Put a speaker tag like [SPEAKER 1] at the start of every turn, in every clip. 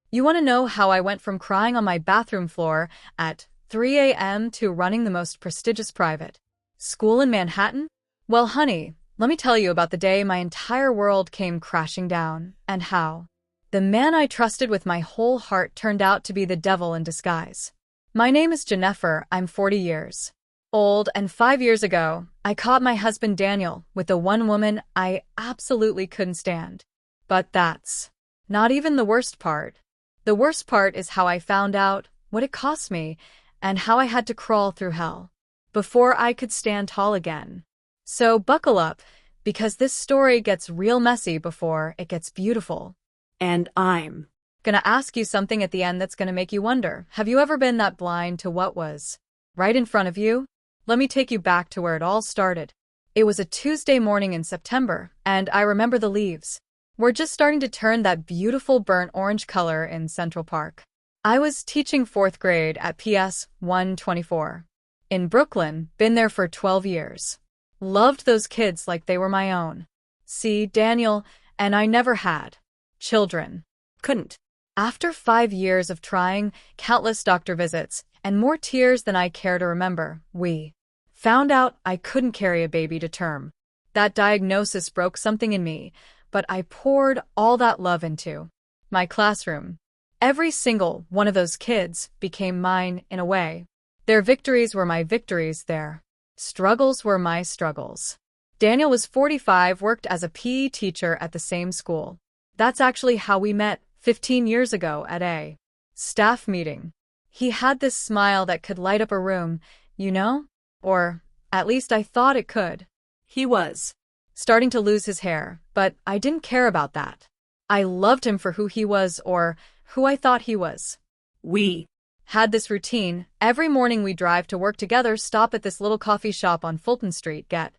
[SPEAKER 1] You want to know how I went from crying on my bathroom floor at 3 a.m. to running the most prestigious private school in Manhattan? Well, honey, let me tell you about the day my entire world came crashing down, and how the man I trusted with my whole heart turned out to be the devil in disguise. My name is Jennifer. I'm 40 years old, and 5 years ago, I caught my husband Daniel with the one woman I absolutely couldn't stand. But that's not even the worst part. The worst part is how I found out, what it cost me, and how I had to crawl through hell before I could stand tall again. So buckle up, because this story gets real messy before it gets beautiful.
[SPEAKER 2] And I'm
[SPEAKER 1] gonna ask you something at the end that's gonna make you wonder, have you ever been that blind to what was right in front of you? Let me take you back to where it all started. It was a Tuesday morning in September, and I remember the leaves were just starting to turn that beautiful burnt orange color in Central Park. I was teaching 4th grade at PS 124 in Brooklyn, been there for 12 years. Loved those kids like they were my own. See, Daniel and I never had children.
[SPEAKER 2] couldn't.
[SPEAKER 1] After 5 years of trying, countless doctor visits, and more tears than I care to remember, we found out I couldn't carry a baby to term. That diagnosis broke something in me, but I poured all that love into my classroom. Every single one of those kids became mine in a way. Their victories were my victories, their struggles were my struggles. Daniel was 45, worked as a PE teacher at the same school. That's actually how we met 15 years ago at a staff meeting. He had this smile that could light up a room, you know? Or at least I thought it could.
[SPEAKER 2] He was
[SPEAKER 1] Starting to lose his hair, but I didn't care about that. I loved him for who he was, or who I thought he was.
[SPEAKER 2] We
[SPEAKER 1] Had this routine. Every morning we drive to work together, stop at this little coffee shop on Fulton Street, get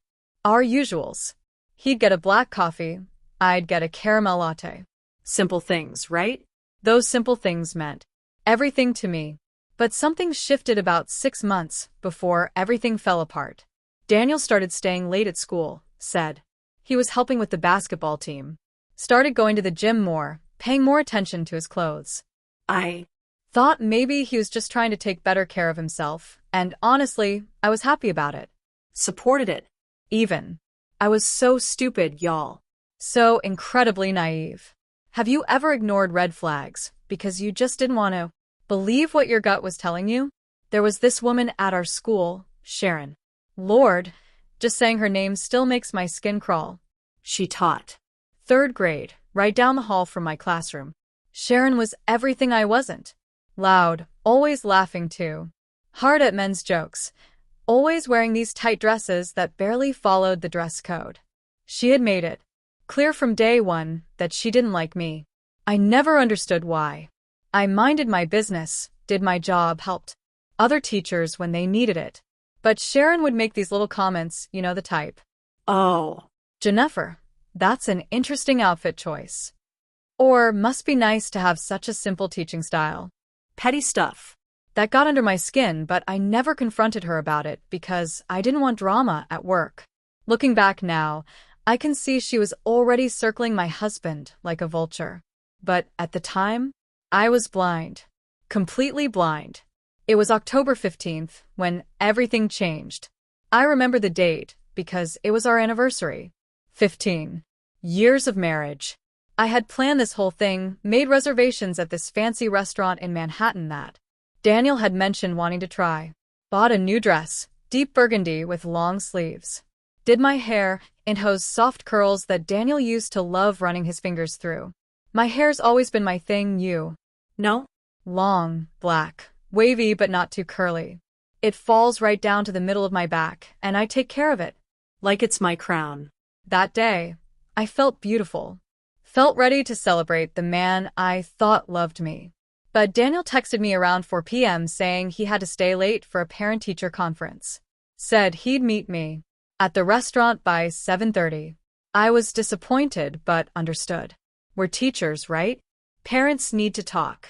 [SPEAKER 1] our usuals. He'd get a black coffee, I'd get a caramel latte.
[SPEAKER 2] simple things, right?
[SPEAKER 1] Those simple things meant everything to me. But something shifted about 6 months before everything fell apart. Daniel started staying late at school, said he was helping with the basketball team, started going to the gym more, paying more attention to his clothes.
[SPEAKER 2] I
[SPEAKER 1] Thought maybe he was just trying to take better care of himself, and honestly, I was happy about it.
[SPEAKER 2] supported it.
[SPEAKER 1] Even. I was so stupid, y'all. So incredibly naive. Have you ever ignored red flags because you just didn't want to believe what your gut was telling you? There was this woman at our school, Sharon. Lord, just saying her name still makes my skin crawl.
[SPEAKER 2] She taught
[SPEAKER 1] 3rd grade, right down the hall from my classroom. Sharon was everything I wasn't. Loud, always laughing too. Hard at men's jokes. Always wearing these tight dresses that barely followed the dress code. She had made it clear from day one that she didn't like me. I never understood why. I minded my business, did my job, helped other teachers when they needed it. But Sharon would make these little comments, you know the type.
[SPEAKER 2] Oh,
[SPEAKER 1] Jennifer, that's an interesting outfit choice. Or must be nice to have such a simple teaching style.
[SPEAKER 2] petty stuff.
[SPEAKER 1] That got under my skin, but I never confronted her about it because I didn't want drama at work. Looking back now, I can see she was already circling my husband like a vulture. But at the time, I was blind. Completely blind. It was October 15th when everything changed. I remember the date because it was our anniversary. 15 years of marriage. I had planned this whole thing, made reservations at this fancy restaurant in Manhattan that Daniel had mentioned wanting to try. Bought a new dress, deep burgundy with long sleeves. Did my hair in those soft curls that Daniel used to love running his fingers through. My hair's always been my thing, you
[SPEAKER 2] No,
[SPEAKER 1] long, black, wavy but not too curly. It falls right down to the middle of my back, and I take care of it.
[SPEAKER 2] like it's my crown.
[SPEAKER 1] That day, I felt beautiful. Felt ready to celebrate the man I thought loved me. But Daniel texted me around 4 p.m. saying he had to stay late for a parent-teacher conference. Said he'd meet me at the restaurant by 7:30. I was disappointed but understood. We're teachers, right? Parents need to talk.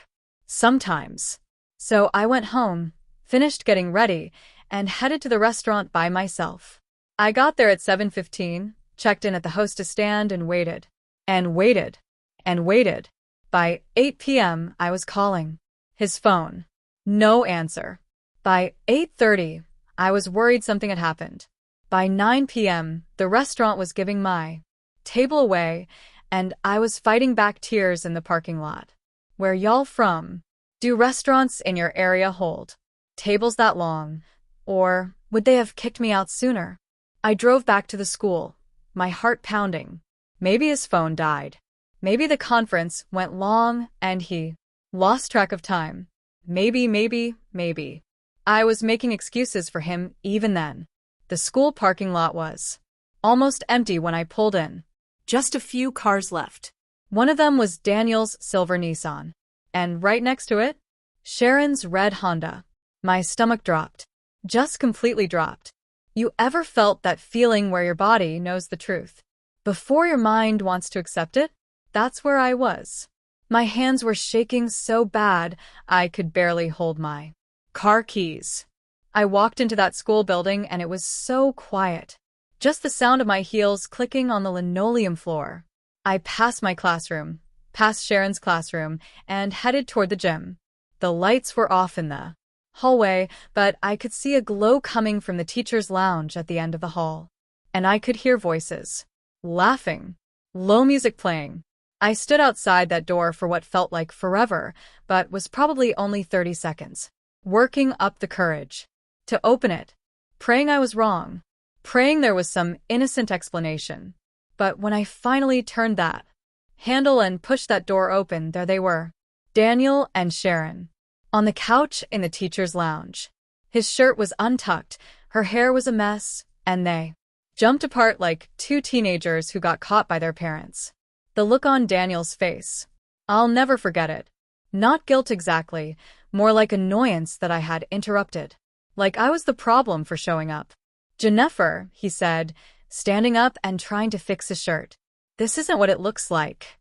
[SPEAKER 1] Sometimes. So I went home, finished getting ready, and headed to the restaurant by myself. I got there at 7:15, checked in at the hostess stand and waited. And waited. And waited. By 8 p.m., I was calling his phone. No answer. By 8:30, I was worried something had happened. By 9 p.m., the restaurant was giving my table away, and I was fighting back tears in the parking lot. Where y'all from? Do restaurants in your area hold tables that long? Or would they have kicked me out sooner? I drove back to the school, my heart pounding. Maybe his phone died. Maybe the conference went long and he lost track of time. Maybe. I was making excuses for him even then. The school parking lot was almost empty when I pulled in.
[SPEAKER 2] Just a few cars left.
[SPEAKER 1] One of them was Daniel's silver Nissan. And right next to it, Sharon's red Honda. My stomach dropped. Just completely dropped. You ever felt that feeling where your body knows the truth before your mind wants to accept it? That's where I was. My hands were shaking so bad I could barely hold my car keys. I walked into that school building and it was so quiet. Just the sound of my heels clicking on the linoleum floor. I passed my classroom, past Sharon's classroom, and headed toward the gym. The lights were off in the hallway, but I could see a glow coming from the teacher's lounge at the end of the hall. And I could hear voices, laughing, low music playing. I stood outside that door for what felt like forever, but was probably only 30 seconds, working up the courage to open it, praying I was wrong, praying there was some innocent explanation. But when I finally turned that handle and pushed that door open, there they were, Daniel and Sharon, on the couch in the teacher's lounge. His shirt was untucked, her hair was a mess, and they jumped apart like two teenagers who got caught by their parents. The look on Daniel's face, I'll never forget it. Not guilt exactly, more like annoyance that I had interrupted. Like I was the problem for showing up. Jennifer, he said, standing up and trying to fix his shirt. This isn't what it looks like.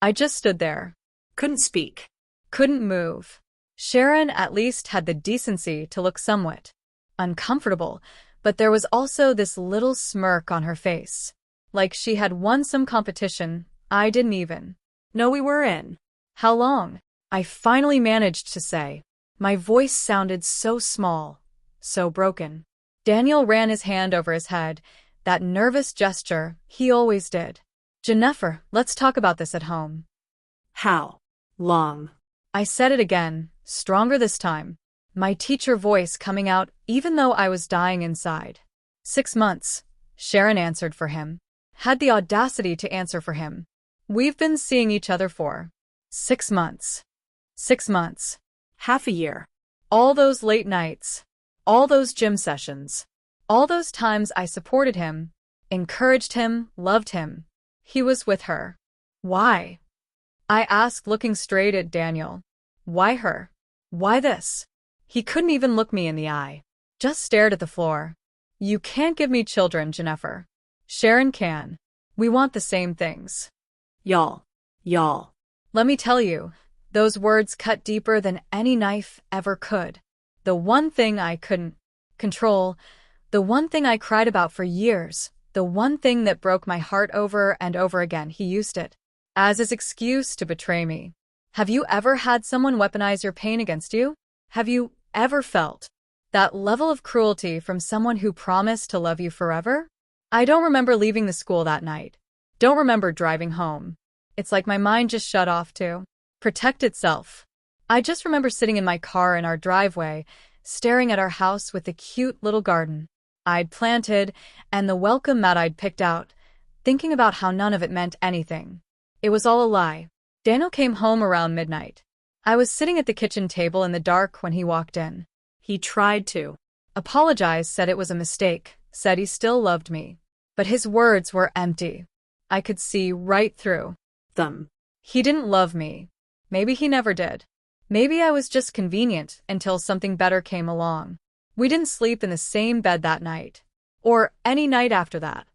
[SPEAKER 1] I just stood there.
[SPEAKER 2] Couldn't speak.
[SPEAKER 1] Couldn't move. Sharon at least had the decency to look somewhat uncomfortable, but there was also this little smirk on her face. Like she had won some competition I didn't even
[SPEAKER 2] know we were in.
[SPEAKER 1] How long? I finally managed to say. My voice sounded so small, so broken. Daniel ran his hand over his head, that nervous gesture he always did. Jennifer, let's talk about this at home.
[SPEAKER 2] How long?
[SPEAKER 1] I said it again, stronger this time. My teacher voice coming out even though I was dying inside. 6 months, Sharon answered for him. Had the audacity to answer for him. We've been seeing each other for 6 months. 6 months.
[SPEAKER 2] Half a year.
[SPEAKER 1] All those late nights. All those gym sessions. All those times I supported him, encouraged him, loved him. He was with her. Why? I asked, looking straight at Daniel. Why her? Why this? He couldn't even look me in the eye. Just stared at the floor. You can't give me children, Jennifer. Sharon can. We want the same things.
[SPEAKER 2] Y'all.
[SPEAKER 1] Let me tell you, those words cut deeper than any knife ever could. The one thing I couldn't control, the one thing I cried about for years, the one thing that broke my heart over and over again, he used it as his excuse to betray me. Have you ever had someone weaponize your pain against you? Have you ever felt that level of cruelty from someone who promised to love you forever? I don't remember leaving the school that night. Don't remember driving home. It's like my mind just shut off to protect itself. I just remember sitting in my car in our driveway, staring at our house with the cute little garden I'd planted and the welcome mat I'd picked out, thinking about how none of it meant anything. It was all a lie. Daniel came home around midnight. I was sitting at the kitchen table in the dark when he walked in.
[SPEAKER 2] He tried to
[SPEAKER 1] apologize, said it was a mistake, said he still loved me. But his words were empty. I could see right through
[SPEAKER 2] them.
[SPEAKER 1] He didn't love me. Maybe he never did. Maybe I was just convenient until something better came along. We didn't sleep in the same bed that night. Or any night after that.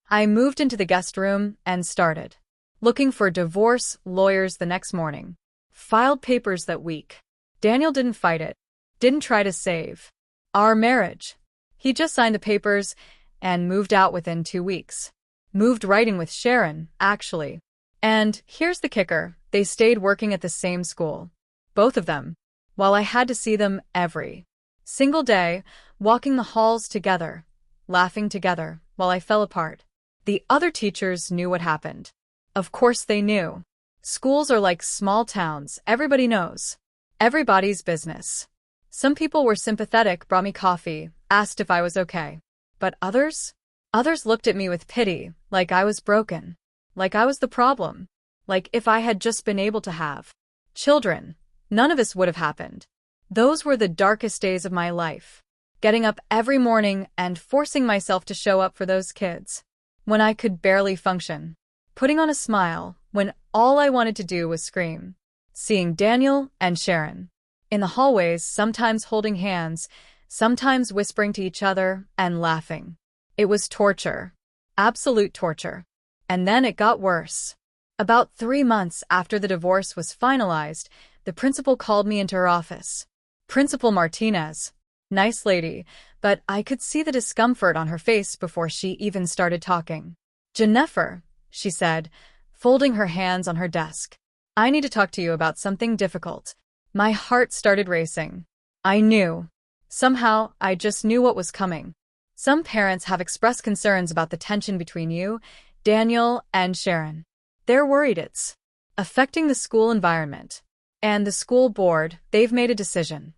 [SPEAKER 1] I moved into the guest room and started looking for divorce lawyers the next morning. Filed papers that week. Daniel didn't fight it. Didn't try to save our marriage. He just signed the papers and moved out within 2 weeks. Moved right in with Sharon, actually. And here's the kicker, they stayed working at the same school. Both of them. While I had to see them every single day, walking the halls together, laughing together, while I fell apart. The other teachers knew what happened. Of course they knew. Schools are like small towns, everybody knows. Everybody's business. Some people were sympathetic, brought me coffee, asked if I was okay. But others? Others looked at me with pity, like I was broken. Like I was the problem. Like if I had just been able to have children, none of this would have happened. Those were the darkest days of my life. Getting up every morning and forcing myself to show up for those kids. When I could barely function. Putting on a smile, when all I wanted to do was scream. Seeing Daniel and Sharon. In the hallways, sometimes holding hands, sometimes whispering to each other and laughing. It was torture. Absolute torture. And then it got worse. About 3 months after the divorce was finalized, the principal called me into her office. Principal Martinez. Nice lady, but I could see the discomfort on her face before she even started talking. Jennifer, she said, folding her hands on her desk. I need to talk to you about something difficult. My heart started racing. I knew. Somehow, I just knew what was coming. Some parents have expressed concerns about the tension between you, Daniel, and Sharon. They're worried it's affecting the school environment. And the school board, they've made a decision.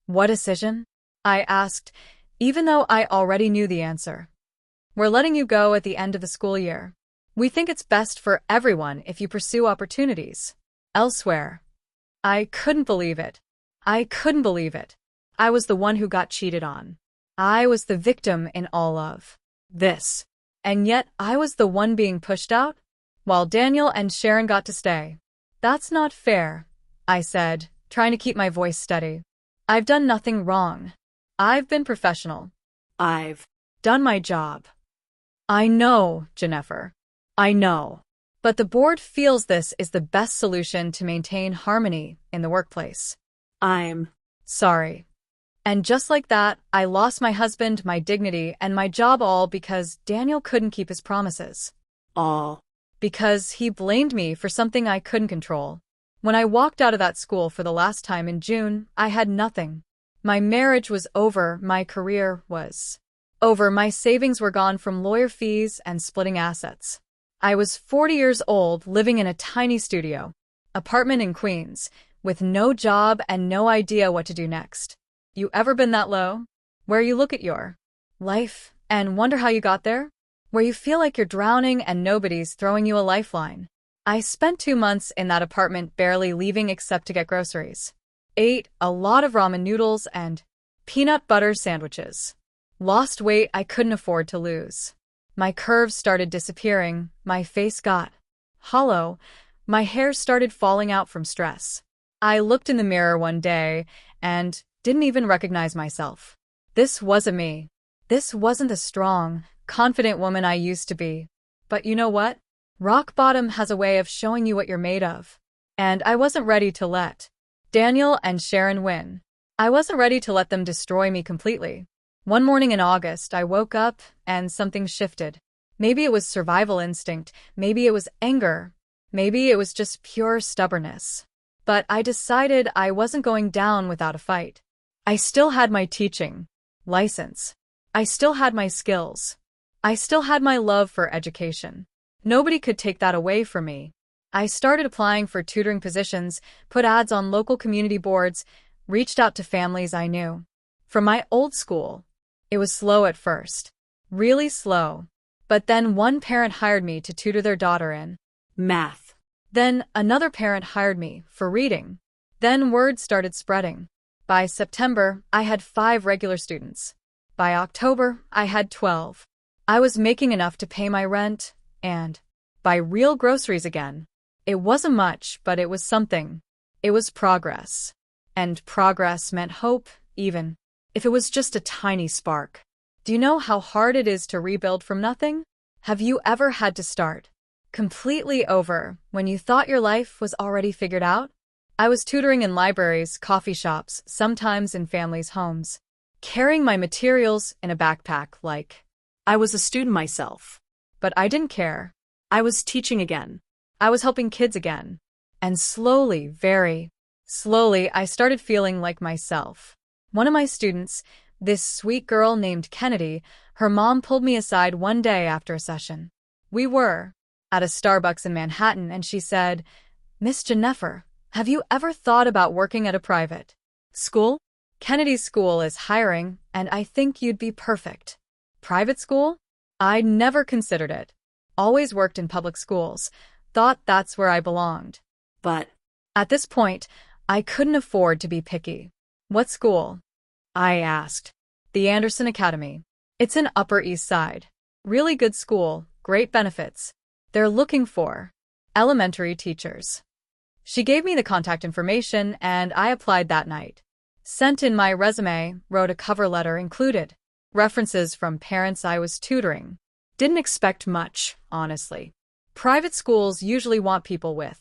[SPEAKER 1] What decision? I asked, even though I already knew the answer. We're letting you go at the end of the school year. We think it's best for everyone if you pursue opportunities elsewhere. I couldn't believe it. I couldn't believe it. I was the one who got cheated on. I was the victim in all of this. And yet I was the one being pushed out, while Daniel and Sharon got to stay. That's not fair, I said, trying to keep my voice steady. I've done nothing wrong. I've been professional. I've done my job. I know, Jennifer. I know. But the board feels this is the best solution to maintain harmony in the workplace. I'm sorry. And just like that, I lost my husband, my dignity, and my job, all because Daniel couldn't keep his promises. All because he blamed me for something I couldn't control. When I walked out of that school for the last time in June, I had nothing. My marriage was over, my career was over, my savings were gone from lawyer fees and splitting assets. I was 40 years old, living in a tiny studio apartment in Queens, with no job and no idea what to do next. You ever been that low? Where you look at your life and wonder how you got there? Where you feel like you're drowning and nobody's throwing you a lifeline? I spent 2 months in that apartment, barely leaving except to get groceries. Ate a lot of ramen noodles and peanut butter sandwiches. Lost weight I couldn't afford to lose. My curves started disappearing, my face got hollow, my hair started falling out from stress. I looked in the mirror one day and didn't even recognize myself. This wasn't me. This wasn't the strong, confident woman I used to be. But you know what? Rock bottom has a way of showing you what you're made of. And I wasn't ready to let Daniel and Sharon win. I wasn't ready to let them destroy me completely. One morning in August, I woke up and something shifted. Maybe it was survival instinct, maybe it was anger, maybe it was just pure stubbornness. But I decided I wasn't going down without a fight. I still had my teaching license. I still had my skills. I still had my love for education. Nobody could take that away from me. I started applying for tutoring positions, put ads on local community boards, reached out to families I knew. From my old school, it was slow at first. Really slow. But then one parent hired me to tutor their daughter in math. Then another parent hired me for reading. Then word started spreading. By September, I had 5 regular students. By October, I had 12. I was making enough to pay my rent and buy real groceries again. It wasn't much, but it was something. It was progress. And progress meant hope, even if it was just a tiny spark. Do you know how hard it is to rebuild from nothing? Have you ever had to start completely over when you thought your life was already figured out? I was tutoring in libraries, coffee shops, sometimes in families' homes, carrying my materials in a backpack like I was a student myself. But I didn't care. I was teaching again. I was helping kids again. And slowly, very slowly, I started feeling like myself. One of my students, this sweet girl named Kennedy, her mom pulled me aside one day after a session. We were at a Starbucks in Manhattan, and she said, "Miss Jennifer, have you ever thought about working at a private school? Kennedy's school is hiring, and I think you'd be perfect." Private school? I'd never considered it. Always worked in public schools. Thought that's where I belonged.
[SPEAKER 2] But
[SPEAKER 1] At this point, I couldn't afford to be picky. "What school?" I asked. "The Anderson Academy. It's in Upper East Side. Really good school, great benefits. They're looking for elementary teachers." She gave me the contact information, and I applied that night. Sent in my resume, wrote a cover letter, included references from parents I was tutoring. Didn't expect much, honestly. Private schools usually want people with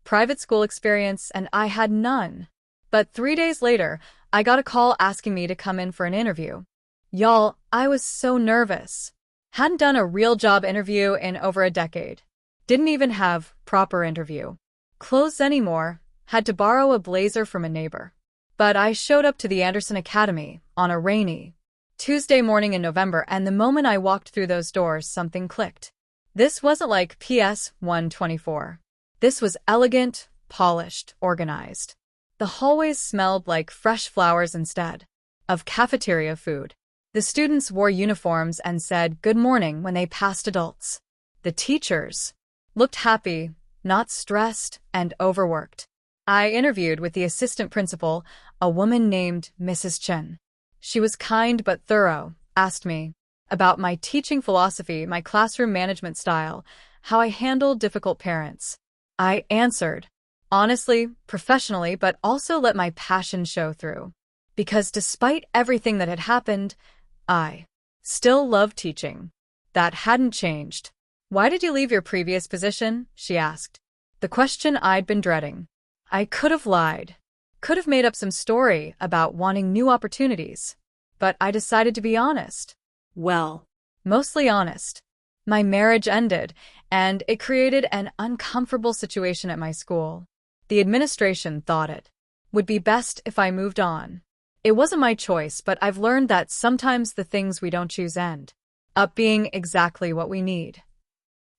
[SPEAKER 1] private school experience, and I had none. But 3 days later, I got a call asking me to come in for an interview. Y'all, I was so nervous. Hadn't done a real job interview in over a decade. Didn't even have proper interview clothes anymore. Had to borrow a blazer from a neighbor. But I showed up to the Anderson Academy on a rainy Tuesday morning in November, and the moment I walked through those doors, something clicked. This wasn't like PS 124. This was elegant, polished, organized. The hallways smelled like fresh flowers instead of cafeteria food. The students wore uniforms and said good morning when they passed adults. The teachers looked happy, not stressed, and overworked. I interviewed with the assistant principal, a woman named Mrs. Chen. She was kind but thorough, asked me about my teaching philosophy, my classroom management style, how I handled difficult parents. I answered honestly, professionally, but also let my passion show through. Because despite everything that had happened, I still loved teaching. That hadn't changed. "Why did you leave your previous position?" she asked. The question I'd been dreading. I could have lied. Could have made up some story about wanting new opportunities. But I decided to be honest.
[SPEAKER 2] well,
[SPEAKER 1] Mostly honest. My marriage ended, and it created an uncomfortable situation at my school. The administration thought it would be best if I moved on. It wasn't my choice, but I've learned that sometimes the things we don't choose end up being exactly what we need.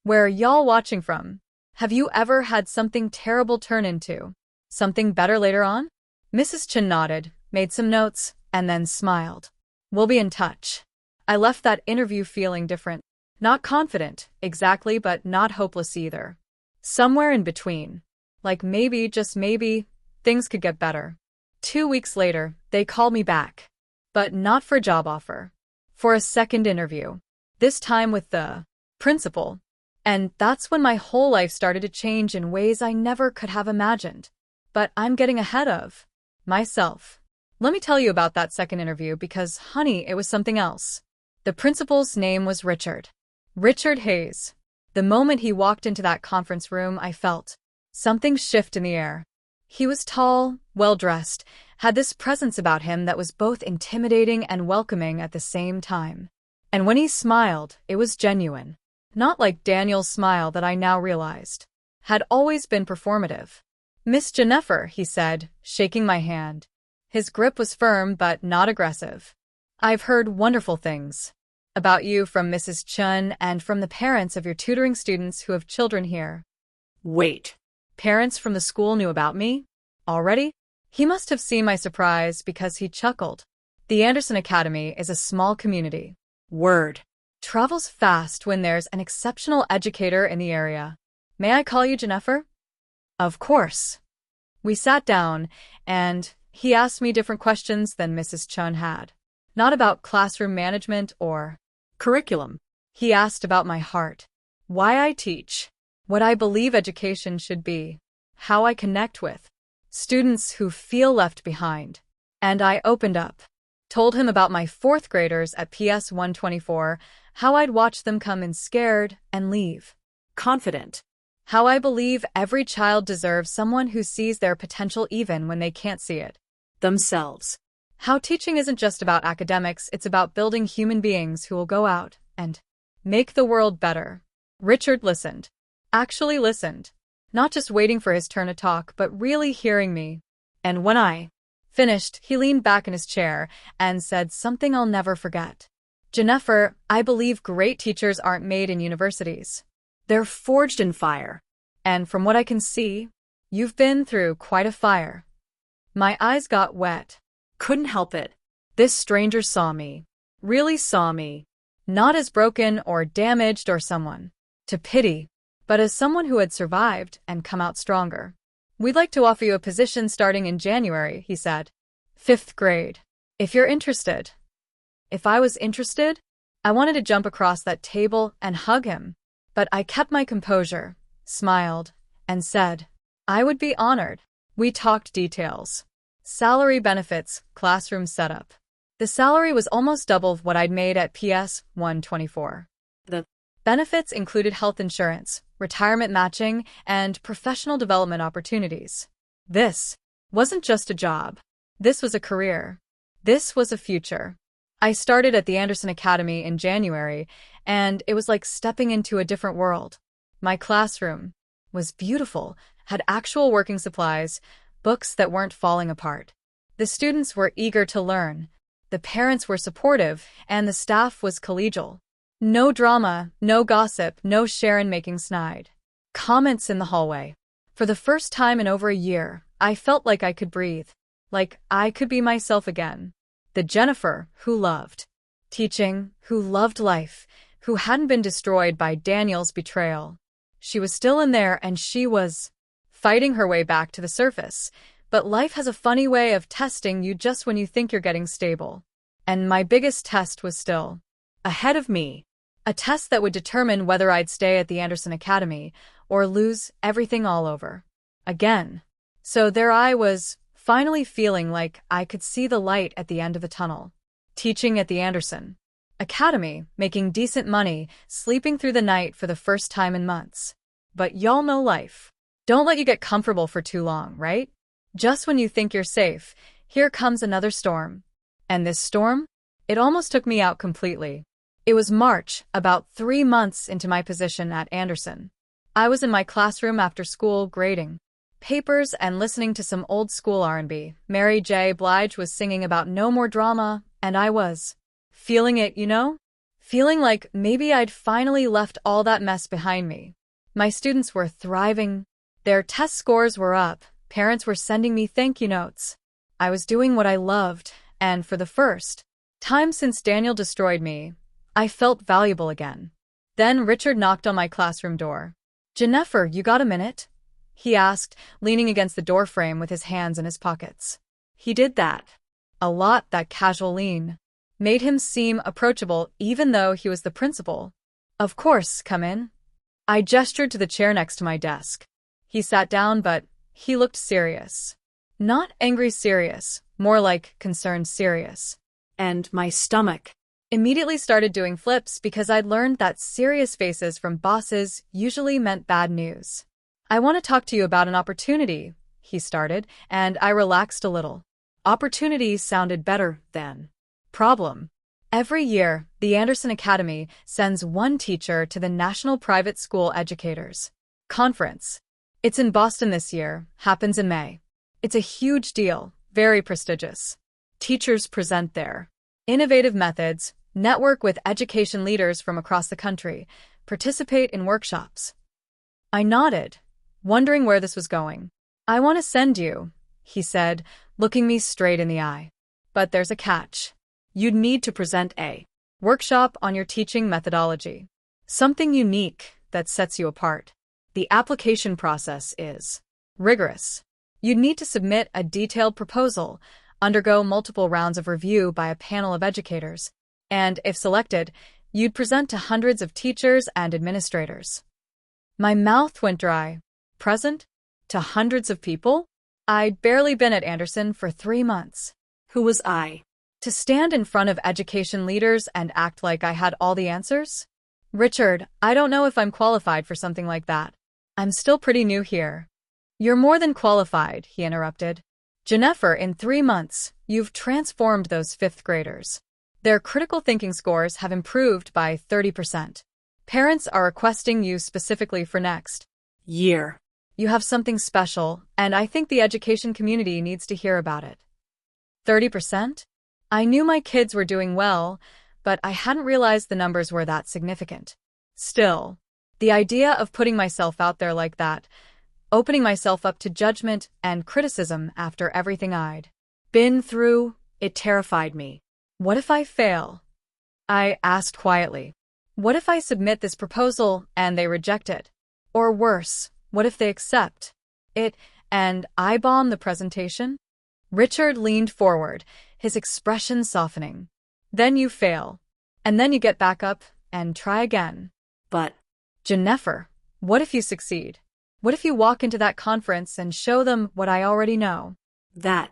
[SPEAKER 1] Where y'all watching from? Have you ever had something terrible turn into something better later on? Mrs. Chen nodded, made some notes, and then smiled. "We'll be in touch." I left that interview feeling different. Not confident, exactly, but not hopeless either. Somewhere in between. Like maybe, just maybe, things could get better. 2 weeks later, they called me back. But not for a job offer. For a second interview. This time with the principal. And that's when my whole life started to change in ways I never could have imagined. But I'm getting ahead of myself. Let me tell you about that second interview because, honey, it was something else. The principal's name was Richard. Richard Hayes. The moment he walked into that conference room, I felt something shift in the air. He was tall, well-dressed, had this presence about him that was both intimidating and welcoming at the same time. And when he smiled, it was genuine. Not like Daniel's smile that I now realized had always been performative. "Miss Jennifer," he said, shaking my hand. His grip was firm but not aggressive. "I've heard wonderful things about you from Mrs. Chen and from the parents of your tutoring students who have children here."
[SPEAKER 2] wait.
[SPEAKER 1] Parents from the school knew about me? Already? He must have seen my surprise because he chuckled. The Anderson Academy is a small community.
[SPEAKER 2] Word
[SPEAKER 1] Travels fast when there's an exceptional educator in the area. "May I call you Jennifer?" "Of course." We sat down, and he asked me different questions than Mrs. Chen had. Not about classroom management or
[SPEAKER 2] curriculum.
[SPEAKER 1] He asked about my heart, why I teach, what I believe education should be, how I connect with students who feel left behind. And I opened up. Told him about my fourth graders at PS 124, how I'd watch them come in scared and leave
[SPEAKER 2] confident.
[SPEAKER 1] How I believe every child deserves someone who sees their potential even when they can't see it
[SPEAKER 2] themselves.
[SPEAKER 1] How teaching isn't just about academics, it's about building human beings who will go out and make the world better. Richard listened. Actually listened. not just waiting for his turn to talk, but really hearing me. And when I finished, he leaned back in his chair and said something I'll never forget. Jennifer, I believe great teachers aren't made in universities.
[SPEAKER 2] They're forged in fire.
[SPEAKER 1] And from what I can see, you've been through quite a fire. My eyes got wet.
[SPEAKER 2] Couldn't help it.
[SPEAKER 1] This stranger saw me. Really saw me. Not as broken or damaged or someone to pity, but as someone who had survived and come out stronger. We'd like to offer you a position starting in January, he said. 5th grade. If you're interested. If I was interested, I wanted to jump across that table and hug him. But I kept my composure, smiled, and said, I would be honored. We talked details. Salary, benefits, classroom setup. The salary was almost double what I'd made at PS 124.
[SPEAKER 2] The
[SPEAKER 1] benefits included health insurance, retirement matching, and professional development opportunities. This wasn't just a job. This was a career. This was a future. I started at the Anderson Academy in January, and it was like stepping into a different world. My classroom was beautiful, had actual working supplies, books that weren't falling apart. The students were eager to learn. The parents were supportive, and the staff was collegial. No drama, no gossip, no Sharon making snide comments in the hallway. For the first time in over a year, I felt like I could breathe, like I could be myself again. The Jennifer who loved teaching, who loved life, who hadn't been destroyed by Daniel's betrayal. She was still in there, and she was fighting her way back to the surface. But life has a funny way of testing you just when you think you're getting stable. And my biggest test was still ahead of me. A test that would determine whether I'd stay at the Anderson Academy or lose everything all over again. So there I was, finally feeling like I could see the light at the end of the tunnel. Teaching at the Anderson Academy, making decent money, sleeping through the night for the first time in months. But y'all know life. Don't let you get comfortable for too long, right? Just when you think you're safe, here comes another storm. And this storm? It almost took me out completely. It was March, about 3 months into my position at Anderson. I was in my classroom after school grading papers and listening to some old school R&B. Mary J. Blige was singing about no more drama, and I was feeling it, you know? Feeling like maybe I'd finally left all that mess behind me. My students were thriving. Their test scores were up. Parents were sending me thank you notes. I was doing what I loved, and for the first time since Daniel destroyed me, I felt valuable again. Then Richard knocked on my classroom door. Jennifer, you got a minute? He asked, leaning against the doorframe with his hands in his pockets. He did that a lot. That casual lean made him seem approachable, even though he was the principal. Of course, come in. I gestured to the chair next to my desk. He sat down, but he looked serious. Not angry serious, more like concerned serious.
[SPEAKER 2] And my stomach
[SPEAKER 1] immediately started doing flips because I'd learned that serious faces from bosses usually meant bad news. I want to talk to you about an opportunity, he started, and I relaxed a little. Opportunity sounded better than problem. Every year, the Anderson Academy sends one teacher to the National Private School Educators Conference. It's in Boston this year, happens in May. It's a huge deal, very prestigious. Teachers present their innovative methods, network with education leaders from across the country, participate in workshops. I nodded, wondering where this was going. I want to send you, he said, looking me straight in the eye. But there's a catch. You'd need to present a workshop on your teaching methodology. Something unique that sets you apart. The application process is rigorous. You'd need to submit a detailed proposal, undergo multiple rounds of review by a panel of educators, and if selected, you'd present to hundreds of teachers and administrators. My mouth went dry. Present? To hundreds of people? I'd barely been at Anderson for 3 months.
[SPEAKER 2] Who was I
[SPEAKER 1] to stand in front of education leaders and act like I had all the answers? Richard, I don't know if I'm qualified for something like that. I'm still pretty new here. You're more than qualified, he interrupted. Jennifer, in 3 months, you've transformed those 5th graders. Their critical thinking scores have improved by 30%. Parents are requesting you specifically for next
[SPEAKER 2] year.
[SPEAKER 1] You have something special, and I think the education community needs to hear about it. 30%? I knew my kids were doing well, but I hadn't realized the numbers were that significant. Still, the idea of putting myself out there like that, opening myself up to judgment and criticism after everything I'd been through, it terrified me. What if I fail? I asked quietly. What if I submit this proposal and they reject it? Or worse, what if they accept it and I bomb the presentation? Richard leaned forward, his expression softening. Then you fail. And then you get back up and try again.
[SPEAKER 2] But,
[SPEAKER 1] Jennifer, what if you succeed? What if you walk into that conference and show them what I already know?
[SPEAKER 2] that,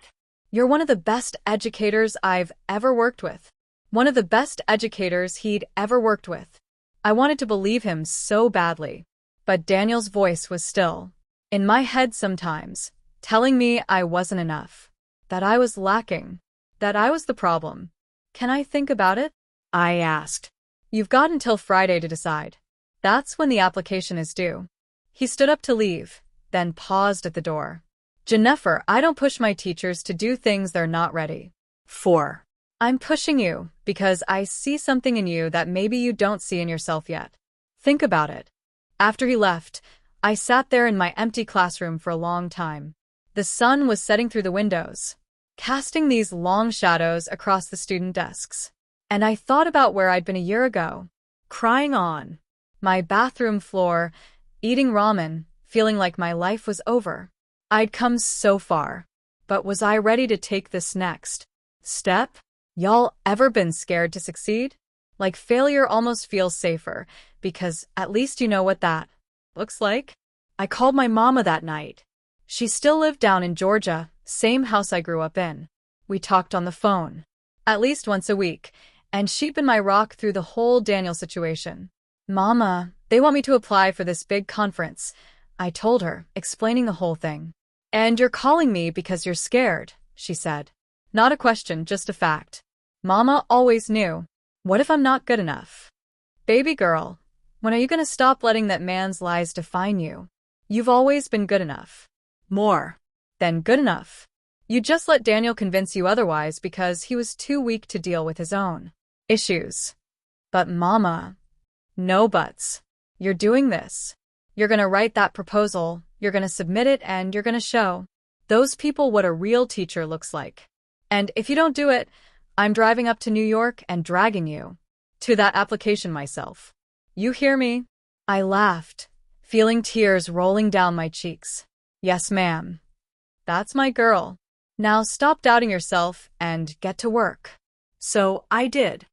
[SPEAKER 1] You're one of the best educators I've ever worked with. One of the best educators he'd ever worked with. I wanted to believe him so badly. But Daniel's voice was still, in my head sometimes, telling me I wasn't enough. That I was lacking. That I was the problem. Can I think about it?
[SPEAKER 2] I asked.
[SPEAKER 1] You've got until Friday to decide. That's when the application is due. He stood up to leave, then paused at the door. Jennifer, I don't push my teachers to do things they're not ready
[SPEAKER 2] 4.
[SPEAKER 1] I'm pushing you because I see something in you that maybe you don't see in yourself yet. Think about it. After he left, I sat there in my empty classroom for a long time. The sun was setting through the windows, casting these long shadows across the student desks. And I thought about where I'd been a year ago, crying on my bathroom floor, eating ramen, feeling like my life was over. I'd come so far, but was I ready to take this next step? Y'all ever been scared to succeed? Like failure almost feels safer, because at least you know what that looks like? I called my mama that night. She still lived down in Georgia, same house I grew up in. We talked on the phone, at least once a week, and she'd been my rock through the whole Daniel situation. Mama, they want me to apply for this big conference, I told her, explaining the whole thing. And you're calling me because you're scared, she said. Not a question, just a fact. Mama always knew. What if I'm not good enough? Baby girl, when are you going to stop letting that man's lies define you? You've always been good enough. More than good enough. You just let Daniel convince you otherwise because he was too weak to deal with his own issues. But Mama, no buts. You're doing this. You're going to write that proposal, you're going to submit it, and you're going to show those people what a real teacher looks like. And if you don't do it, I'm driving up to New York and dragging you to that application myself. You hear me? I laughed, feeling tears rolling down my cheeks. Yes, ma'am. That's my girl. Now stop doubting yourself and get to work. So I did.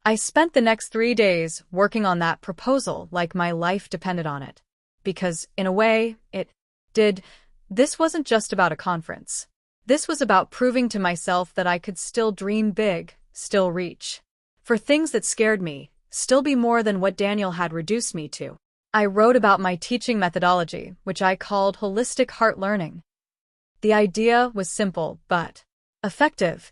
[SPEAKER 1] I spent the next 3 days working on that proposal like my life depended on it. Because, in a way, it did. This wasn't just about a conference. This was about proving to myself that I could still dream big, still reach for things that scared me, still be more than what Daniel had reduced me to. I wrote about my teaching methodology, which I called holistic heart learning. The idea was simple, but effective.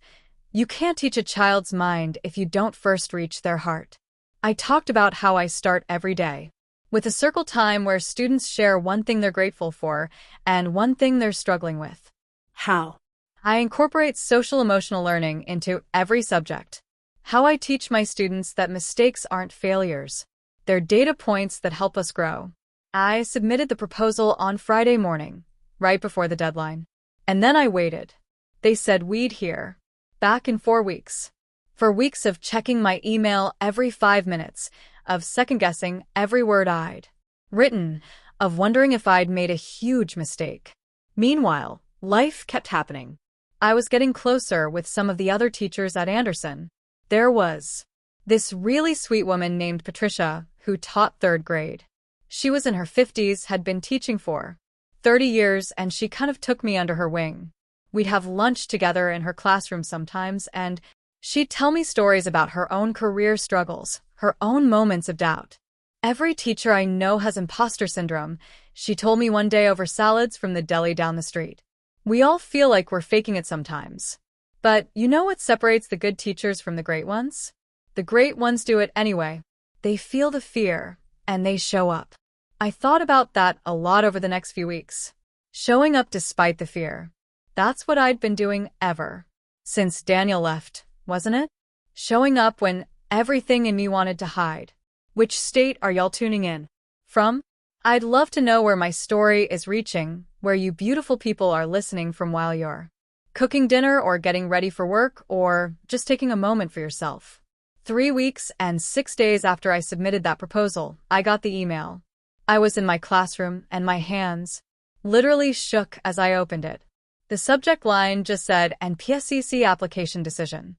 [SPEAKER 1] You can't teach a child's mind if you don't first reach their heart. I talked about how I start every day with a circle time where students share one thing they're grateful for and one thing they're struggling with.
[SPEAKER 2] How?
[SPEAKER 1] I incorporate social-emotional learning into every subject. How I teach my students that mistakes aren't failures. They're data points that help us grow. I submitted the proposal on Friday morning, right before the deadline. And then I waited. They said we'd hear back in 4 weeks. 4 weeks of checking my email every 5 minutes, of second-guessing every word I'd written, of wondering if I'd made a huge mistake. Meanwhile, life kept happening. I was getting closer with some of the other teachers at Anderson. There was this really sweet woman named Patricia who taught 3rd grade. She was in her 50s, had been teaching for 30 years, and she kind of took me under her wing. We'd have lunch together in her classroom sometimes, and she'd tell me stories about her own career struggles, her own moments of doubt. Every teacher I know has imposter syndrome, she told me one day over salads from the deli down the street. We all feel like we're faking it sometimes. But you know what separates the good teachers from the great ones? The great ones do it anyway. They feel the fear, and they show up. I thought about that a lot over the next few weeks. Showing up despite the fear. That's what I'd been doing ever since Daniel left, wasn't it? Showing up when everything in me wanted to hide. Which state are y'all tuning in from? I'd love to know where my story is reaching, where you beautiful people are listening from while you're cooking dinner or getting ready for work or just taking a moment for yourself. 3 weeks and 6 days after I submitted that proposal, I got the email. I was in my classroom and my hands literally shook as I opened it. The subject line just said, NPSCC application decision.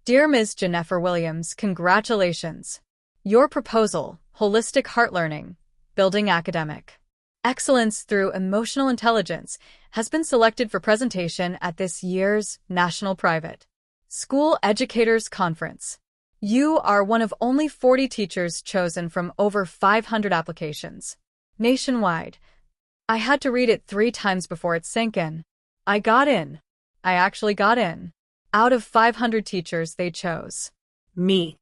[SPEAKER 1] Dear Ms. Jennifer Williams, congratulations. Your proposal, Holistic Heart Learning, Building Academic Excellence Through Emotional Intelligence, has been selected for presentation at this year's National Private School Educators Conference. You are one of only 40 teachers chosen from over 500 applications nationwide. I had to read it 3 times before it sank in. I got in. I actually got in. Out of 500 teachers they chose.
[SPEAKER 2] Me.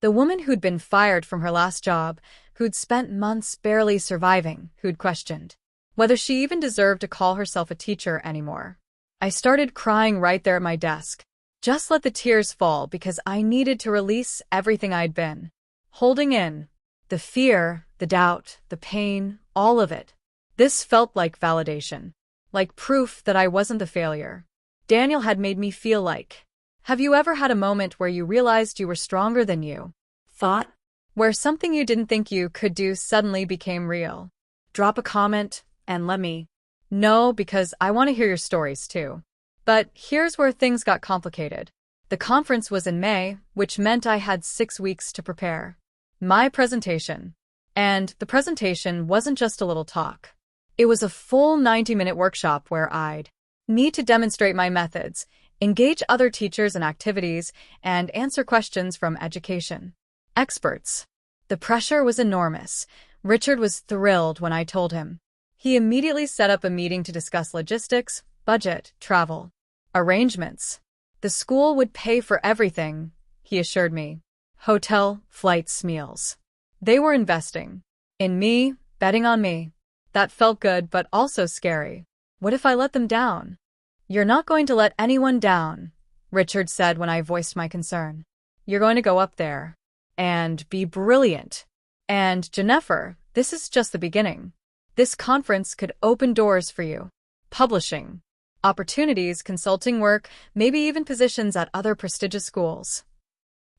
[SPEAKER 1] The woman who'd been fired from her last job, who'd spent months barely surviving, who'd questioned whether she even deserved to call herself a teacher anymore. I started crying right there at my desk. Just let the tears fall because I needed to release everything I'd been holding in. The fear, the doubt, the pain, all of it. This felt like validation. Like proof that I wasn't the failure Daniel had made me feel like. Have you ever had a moment where you realized you were stronger than you
[SPEAKER 2] Thought?
[SPEAKER 1] where something you didn't think you could do suddenly became real?
[SPEAKER 2] Drop a comment and let me
[SPEAKER 1] know because I want to hear your stories too. But here's where things got complicated. The conference was in May, which meant I had 6 weeks to prepare my presentation. And the presentation wasn't just a little talk. It was a full 90-minute workshop where I'd need to demonstrate my methods, engage other teachers in activities, and answer questions from education experts. The pressure was enormous. Richard was thrilled when I told him. He immediately set up a meeting to discuss logistics, budget, travel arrangements. The school would pay for everything, he assured me. Hotel, flights, meals. They were investing in me, betting on me. That felt good but also scary. What if I let them down? You're not going to let anyone down, Richard said when I voiced my concern. You're going to go up there and be brilliant. And Jennifer, this is just the beginning. This conference could open doors for you. Publishing, opportunities, consulting work, maybe even positions at other prestigious schools.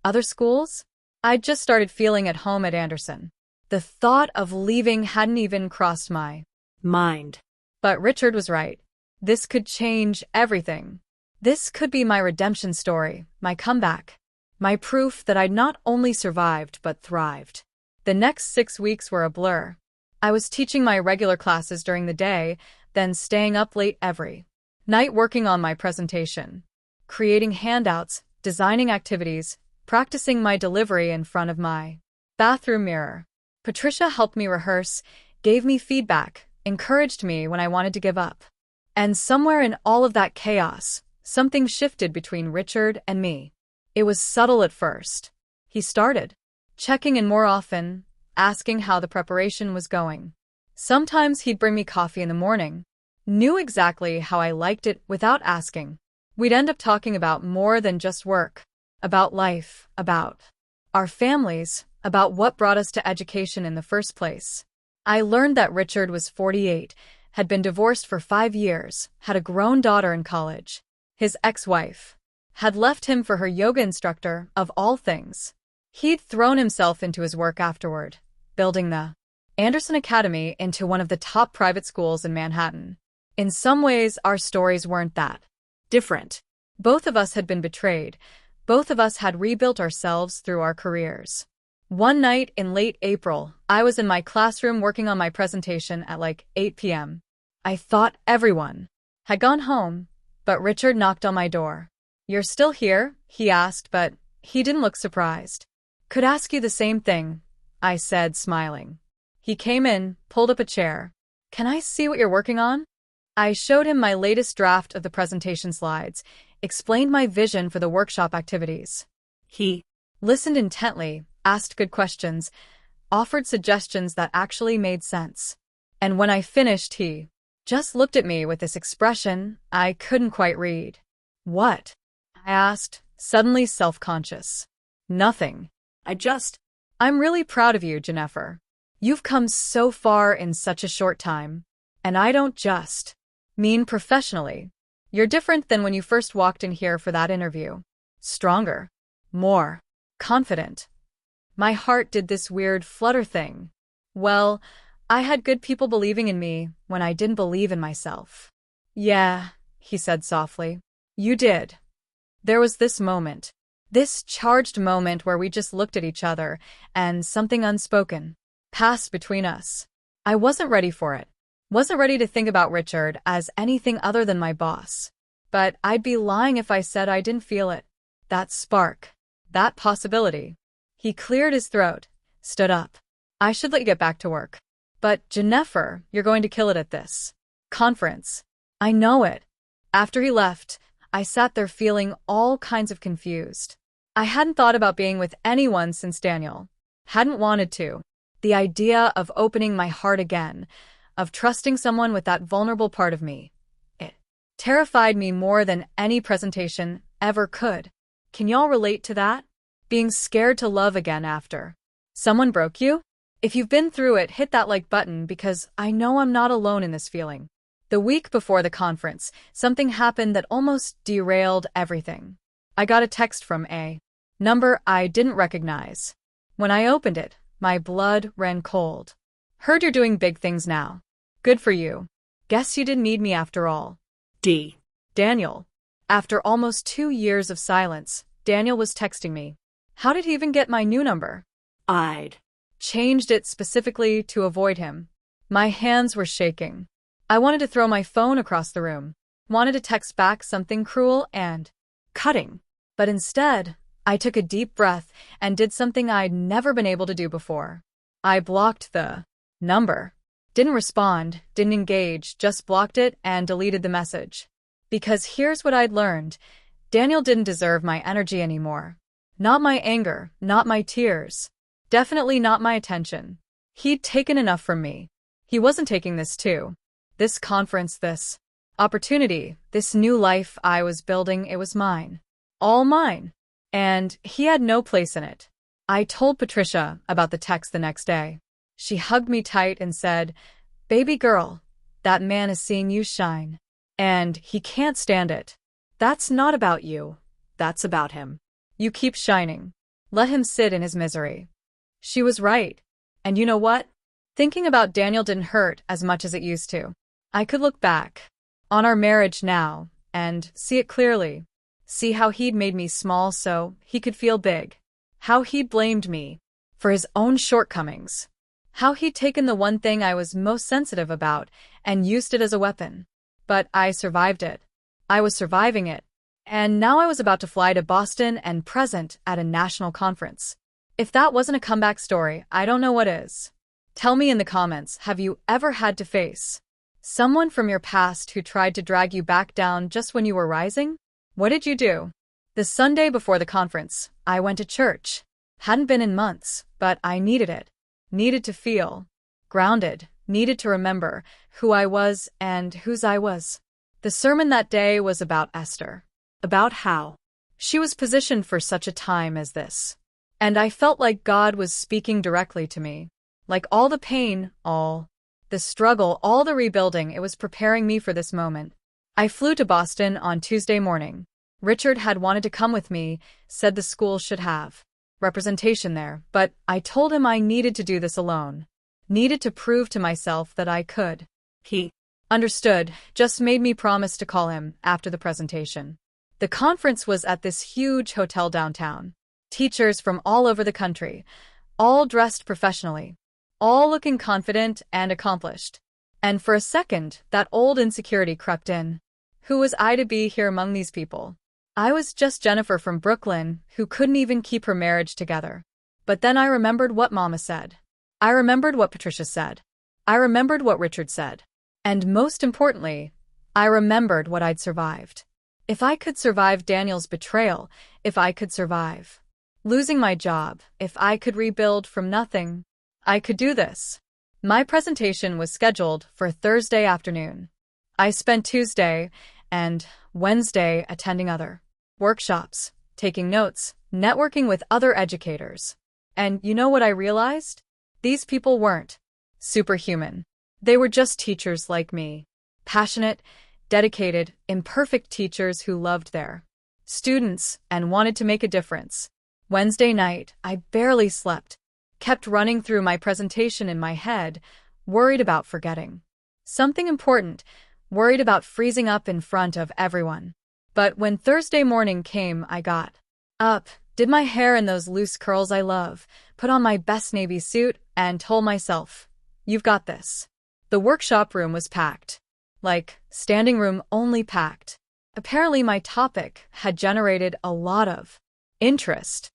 [SPEAKER 1] Other schools? I'd just started feeling at home at Anderson. The thought of leaving hadn't even crossed my
[SPEAKER 2] mind.
[SPEAKER 1] But Richard was right. This could change everything. This could be my redemption story, my comeback, my proof that I'd not only survived but thrived. The next 6 weeks were a blur. I was teaching my regular classes during the day, then staying up late every night working on my presentation, creating handouts, designing activities, practicing my delivery in front of my bathroom mirror. Patricia helped me rehearse, gave me feedback, encouraged me when I wanted to give up. And somewhere in all of that chaos, something shifted between Richard and me. It was subtle at first. He started checking in more often, asking how the preparation was going. Sometimes he'd bring me coffee in the morning. Knew exactly how I liked it without asking. We'd end up talking about more than just work, about life, about our families, about what brought us to education in the first place. I learned that Richard was 48, had been divorced for 5 years, had a grown daughter in college. His ex-wife had left him for her yoga instructor, of all things. He'd thrown himself into his work afterward, building the Anderson Academy into one of the top private schools in Manhattan. In some ways, our stories weren't that different. Both of us had been betrayed. Both of us had rebuilt ourselves through our careers. One night in late April, I was in my classroom working on my presentation at like 8 p.m. I thought everyone had gone home, but Richard knocked on my door. You're still here? He asked, but he didn't look surprised. Could ask you the same thing, I said, smiling. He came in, pulled up a chair. Can I see what you're working on? I showed him my latest draft of the presentation slides, explained my vision for the workshop activities. He listened intently, asked good questions. offered suggestions that actually made sense. And when I finished, he just looked at me with this expression I couldn't quite read. "What?" I asked, suddenly self-conscious. "Nothing. I'm really proud of you, Jennifer. You've come so far in such a short time. And I don't just mean professionally. You're different than when you first walked in here for that interview. Stronger. More confident." My heart did this weird flutter thing. Well, I had good people believing in me when I didn't believe in myself. "Yeah," he said softly. "You did." There was this moment. This charged moment where we just looked at each other, and something unspoken passed between us. I wasn't ready for it. Wasn't ready to think about Richard as anything other than my boss. But I'd be lying if I said I didn't feel it. That spark. That possibility. He cleared his throat, stood up. "I should let you get back to work. But, Jennifer, you're going to kill it at this conference." "I know it." After he left, I sat there feeling all kinds of confused. I hadn't thought about being with anyone since Daniel. Hadn't wanted to. The idea of opening my heart again, of trusting someone with that vulnerable part of me, it terrified me more than any presentation ever could. Can y'all relate to that? Being scared to love again after someone broke you? If you've been through it, hit that like button because I know I'm not alone in this feeling. The week before the conference, something happened that almost derailed everything. I got a text from a number I didn't recognize. When I opened it, my blood ran cold. "Heard you're doing big things now. Good for you. Guess you didn't need me after all." Daniel. After almost 2 years of silence, Daniel was texting me. How did he even get my new number?
[SPEAKER 2] I'd
[SPEAKER 1] changed it specifically to avoid him. My hands were shaking. I wanted to throw my phone across the room. Wanted to text back something cruel and cutting. But instead, I took a deep breath and did something I'd never been able to do before. I blocked the number. Didn't respond, didn't engage, just blocked it and deleted the message. Because here's what I'd learned. Daniel didn't deserve my energy anymore. Not my anger, not my tears. Definitely not my attention. He'd taken enough from me. He wasn't taking this too. This conference, this opportunity, this new life I was building, it was mine. All mine. And he had no place in it. I told Patricia about the text the next day. She hugged me tight and said, "Baby girl, that man is seeing you shine. And he can't stand it. That's not about you. That's about him. You keep shining. Let him sit in his misery." She was right. And you know what? Thinking about Daniel didn't hurt as much as it used to. I could look back on our marriage now and see it clearly. See how he'd made me small so he could feel big. How he'd blamed me for his own shortcomings. How he'd taken the one thing I was most sensitive about and used it as a weapon. But I survived it. I was surviving it. And now I was about to fly to Boston and present at a national conference. If that wasn't a comeback story, I don't know what is. Tell me in the comments, have you ever had to face someone from your past who tried to drag you back down just when you were rising? What did you do? The Sunday before the conference, I went to church. Hadn't been in months, but I needed it. Needed to feel grounded. Needed to remember who I was and whose I was. The sermon that day was about Esther. About how she was positioned for such a time as this. And I felt like God was speaking directly to me. Like all the pain, all the struggle, all the rebuilding, it was preparing me for this moment. I flew to Boston on Tuesday morning. Richard had wanted to come with me, said the school should have representation there, but I told him I needed to do this alone. Needed to prove to myself that I could. He understood, just made me promise to call him after the presentation. The conference was at this huge hotel downtown. Teachers from all over the country, all dressed professionally, all looking confident and accomplished. And for a second, that old insecurity crept in. Who was I to be here among these people? I was just Jennifer from Brooklyn, who couldn't even keep her marriage together. But then I remembered what Mama said. I remembered what Patricia said. I remembered what Richard said. And most importantly, I remembered what I'd survived. If I could survive Daniel's betrayal, if I could survive losing my job, if I could rebuild from nothing, I could do this. My presentation was scheduled for Thursday afternoon. I spent Tuesday and Wednesday attending other workshops, taking notes, networking with other educators. And you know what I realized? These people weren't superhuman. They were just teachers like me. Passionate, dedicated, imperfect teachers who loved their students and wanted to make a difference. Wednesday night, I barely slept, kept running through my presentation in my head, worried about forgetting something important, worried about freezing up in front of everyone. But when Thursday morning came, I got up, did my hair in those loose curls I love, put on my best navy suit, and told myself, "You've got this." The workshop room was packed. Like, standing room only packed. Apparently my topic had generated a lot of interest.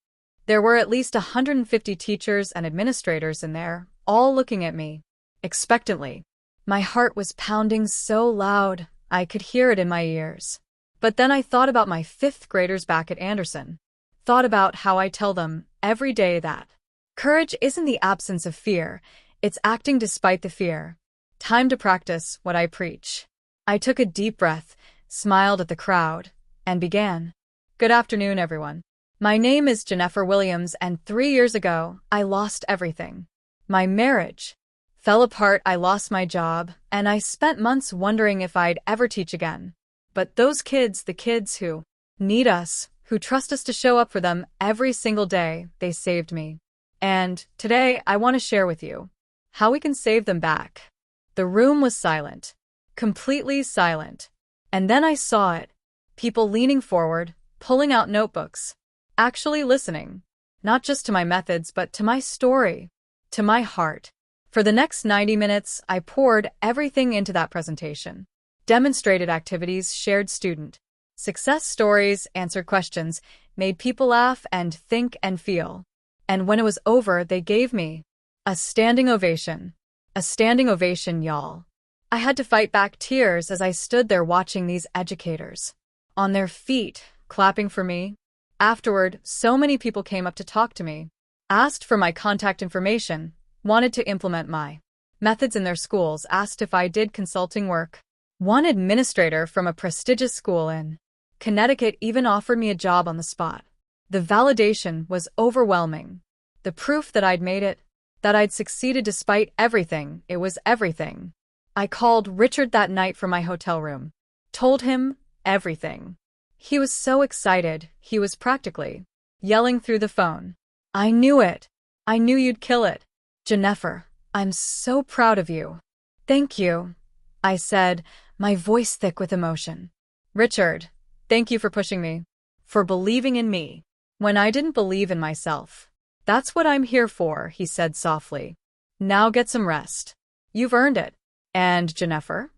[SPEAKER 1] There were at least 150 teachers and administrators in there, all looking at me expectantly. My heart was pounding so loud, I could hear it in my ears. But then I thought about my fifth graders back at Anderson. Thought about how I tell them every day that courage isn't the absence of fear, it's acting despite the fear. Time to practice what I preach. I took a deep breath, smiled at the crowd, and began. Good afternoon, everyone. My name is Jennifer Williams, and 3 years ago, I lost everything. My marriage fell apart, I lost my job, and I spent months wondering if I'd ever teach again. But those kids, the kids who need us, who trust us to show up for them every single day, they saved me. And today, I want to share with you how we can save them back. The room was silent, completely silent. And then I saw it. People leaning forward, pulling out notebooks, actually listening, not just to my methods, but to my story, to my heart. For the next 90 minutes, I poured everything into that presentation. Demonstrated activities, shared student success stories, answered questions, made people laugh and think and feel. And when it was over, they gave me a standing ovation. A standing ovation, y'all. I had to fight back tears as I stood there watching these educators on their feet, clapping for me. Afterward, so many people came up to talk to me, asked for my contact information, wanted to implement my methods in their schools, asked if I did consulting work. One administrator from a prestigious school in Connecticut even offered me a job on the spot. The validation was overwhelming. The proof that I'd made it, that I'd succeeded despite everything, it was everything. I called Richard that night from my hotel room, told him everything. He was so excited, he was practically yelling through the phone. I knew it. I knew you'd kill it. Jennifer, I'm so proud of you. Thank you, I said, my voice thick with emotion. Richard, thank you for pushing me, for believing in me when I didn't believe in myself. That's what I'm here for, he said softly. Now get some rest. You've earned it. And Jennifer?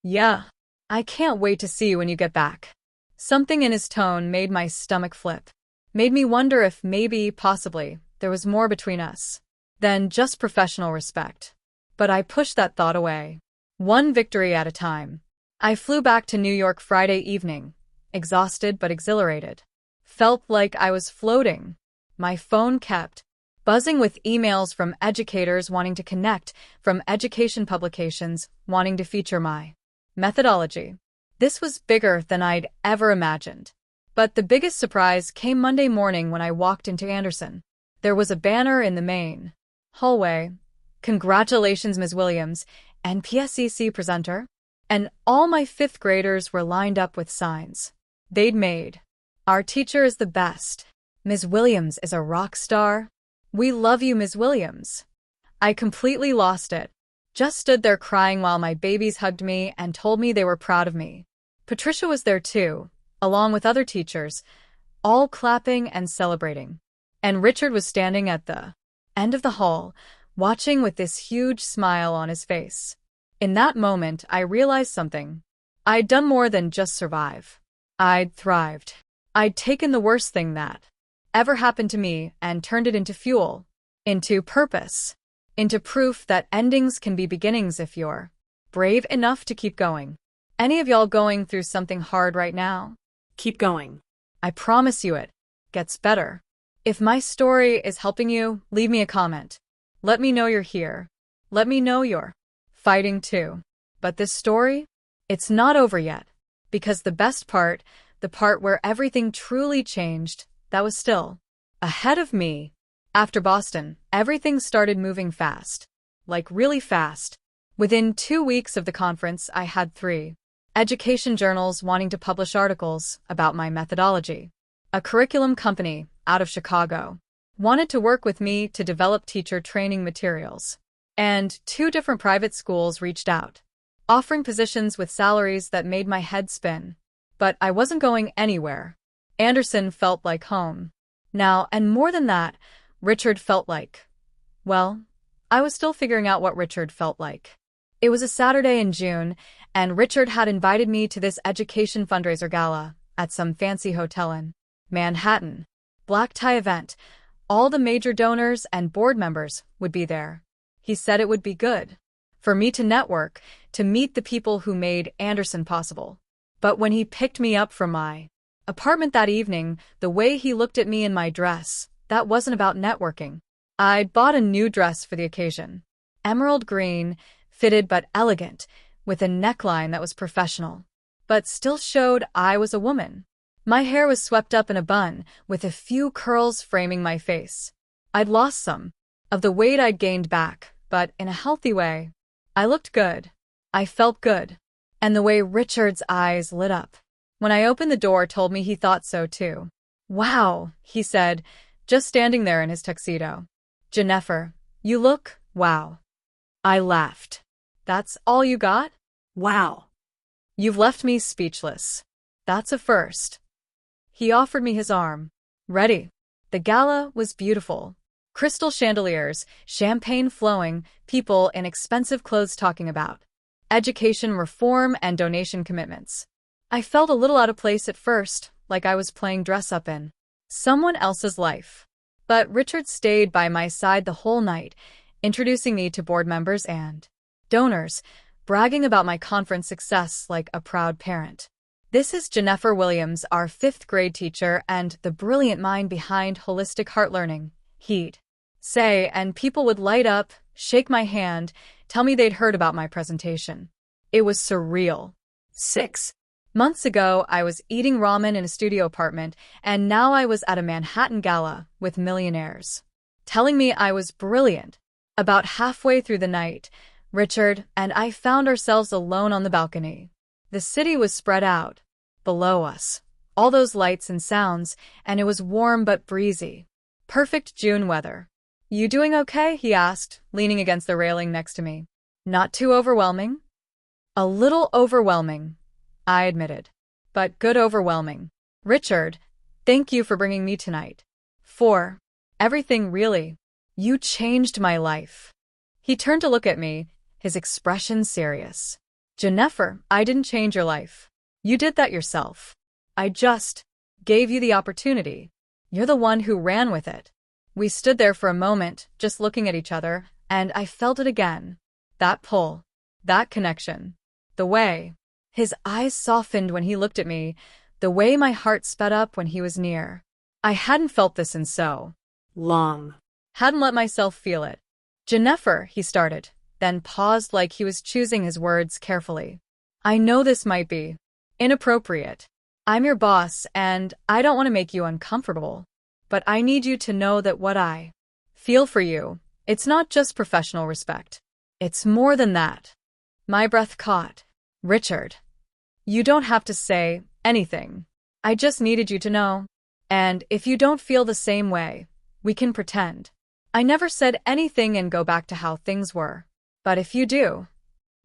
[SPEAKER 1] Yeah. I can't wait to see you when you get back. Something in his tone made my stomach flip. Made me wonder if maybe, possibly, there was more between us than just professional respect. But I pushed that thought away. One victory at a time. I flew back to New York Friday evening, exhausted but exhilarated. Felt like I was floating. My phone kept buzzing with emails from educators wanting to connect, from education publications wanting to feature my methodology. This was bigger than I'd ever imagined. But the biggest surprise came Monday morning when I walked into Anderson. There was a banner in the main hallway. Congratulations, Ms. Williams, NPSEC presenter. And all my fifth graders were lined up with signs they'd made. Our teacher is the best. Ms. Williams is a rock star. We love you, Ms. Williams. I completely lost it. Just stood there crying while my babies hugged me and told me they were proud of me. Patricia was there too, along with other teachers, all clapping and celebrating. And Richard was standing at the end of the hall, watching with this huge smile on his face. In that moment, I realized something. I'd done more than just survive. I'd thrived. I'd taken the worst thing that ever happened to me and turned it into fuel, into purpose, into proof that endings can be beginnings if you're brave enough to keep going. Any of y'all going through something hard right now?
[SPEAKER 2] Keep going.
[SPEAKER 1] I promise you it gets better. If my story is helping you, leave me a comment. Let me know you're here. Let me know you're fighting too. But this story, it's not over yet. Because the best part, the part where everything truly changed, that was still ahead of me. After Boston, everything started moving fast. Like really fast. Within 2 weeks of the conference, I had 3 education journals wanting to publish articles about my methodology. A curriculum company out of Chicago wanted to work with me to develop teacher training materials. And 2 different private schools reached out, offering positions with salaries that made my head spin. But I wasn't going anywhere. Anderson felt like home. Now, and more than that, Richard felt like, well, I was still figuring out what Richard felt like. It was a Saturday in June, and Richard had invited me to this education fundraiser gala at some fancy hotel in Manhattan. Black tie event. All the major donors and board members would be there. He said it would be good for me to network, to meet the people who made Anderson possible. But when he picked me up from my apartment that evening, the way he looked at me in my dress, that wasn't about networking. I'd bought a new dress for the occasion. Emerald green, fitted but elegant, with a neckline that was professional, but still showed I was a woman. My hair was swept up in a bun, with a few curls framing my face. I'd lost some of the weight I'd gained back, but in a healthy way. I looked good. I felt good. And the way Richard's eyes lit up when I opened the door told me he thought so too. Wow, he said, just standing there in his tuxedo. Jennifer, you look, wow. I laughed. That's all you got?
[SPEAKER 2] Wow.
[SPEAKER 1] You've left me speechless. That's a first. He offered me his arm. Ready. The gala was beautiful. Crystal chandeliers, champagne flowing, people in expensive clothes talking about education reform and donation commitments. I felt a little out of place at first, like I was playing dress-up in someone else's life. But Richard stayed by my side the whole night, introducing me to board members and donors, bragging about my conference success like a proud parent. This is Jennifer Williams, our 5th grade teacher and the brilliant mind behind Holistic Heart Learning, he'd say, and people would light up, shake my hand, tell me they'd heard about my presentation. It was surreal. 6 months ago, I was eating ramen in a studio apartment, and now I was at a Manhattan gala with millionaires, telling me I was brilliant. About halfway through the night, Richard and I found ourselves alone on the balcony. The city was spread out below us, all those lights and sounds, and it was warm but breezy. Perfect June weather. You doing okay? He asked, leaning against the railing next to me. Not too overwhelming? A little overwhelming, I admitted. But good overwhelming. Richard, thank you for bringing me tonight. For everything, really. You changed my life. He turned to look at me, his expression serious. Jennifer, I didn't change your life. You did that yourself. I just gave you the opportunity. You're the one who ran with it. We stood there for a moment, just looking at each other, and I felt it again. That pull. That connection. The way his eyes softened when he looked at me, the way my heart sped up when he was near. I hadn't felt this in so
[SPEAKER 2] long.
[SPEAKER 1] Hadn't let myself feel it. Jennifer, he started, then paused like he was choosing his words carefully. I know this might be inappropriate. I'm your boss, and I don't want to make you uncomfortable. But I need you to know that what I feel for you, it's not just professional respect. It's more than that. My breath caught. Richard, you don't have to say anything. I just needed you to know. And if you don't feel the same way, we can pretend. I never said anything and go back to how things were. But if you do.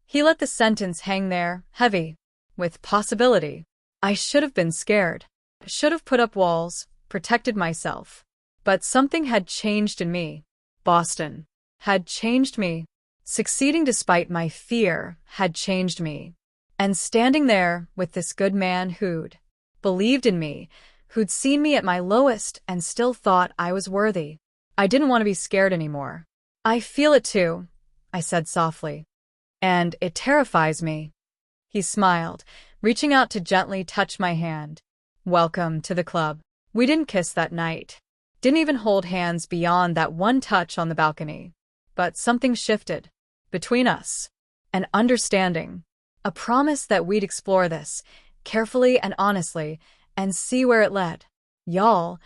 [SPEAKER 1] He let the sentence hang there, heavy, with possibility. I should have been scared. Should have put up walls, protected myself. But something had changed in me. Boston had changed me. Succeeding despite my fear had changed me. And standing there with this good man who'd believed in me, who'd seen me at my lowest and still thought I was worthy. I didn't want to be scared anymore. I feel it too, I said softly. And it terrifies me. He smiled, reaching out to gently touch my hand. Welcome to the club. We didn't kiss that night. Didn't even hold hands beyond that one touch on the balcony. but something shifted. Between us. An understanding. A promise that we'd explore this, carefully and honestly, and see where it led. Y'all,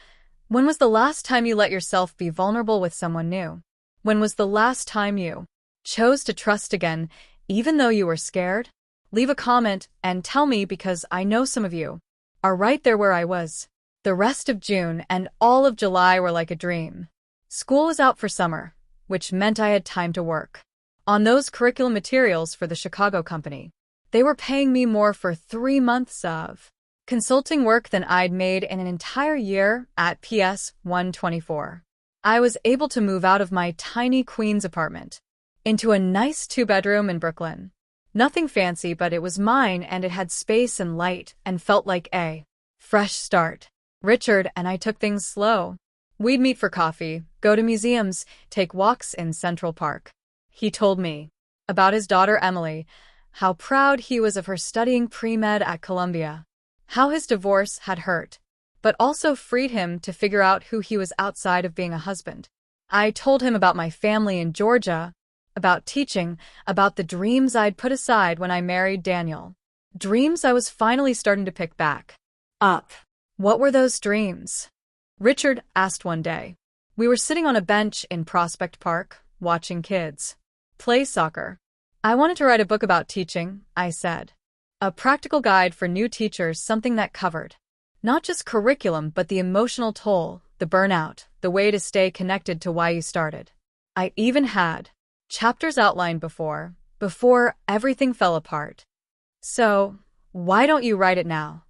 [SPEAKER 1] when was the last time you let yourself be vulnerable with someone new? When was the last time you chose to trust again, even though you were scared? Leave a comment and tell me, because I know some of you are right there where I was. The rest of June and all of July were like a dream. School was out for summer, which meant I had time to work on those curriculum materials for the Chicago company. They were paying me more for 3 months of consulting work than I'd made in an entire year at PS 124. I was able to move out of my tiny Queens apartment into a nice 2-bedroom in Brooklyn. Nothing fancy, but it was mine, and it had space and light and felt like a fresh start. Richard and I took things slow. We'd meet for coffee, go to museums, take walks in Central Park. He told me about his daughter Emily, how proud he was of her studying pre-med at Columbia, how his divorce had hurt, but also freed him to figure out who he was outside of being a husband. I told him about my family in Georgia, about teaching, about the dreams I'd put aside when I married Daniel. Dreams I was finally starting to pick back up. What were those dreams? Richard asked one day. We were sitting on a bench in Prospect Park, watching kids play soccer. I wanted to write a book about teaching, I said. A practical guide for new teachers, something that covered not just curriculum, but the emotional toll, the burnout, the way to stay connected to why you started. I even had chapters outlined before everything fell apart. So, why don't you write it now?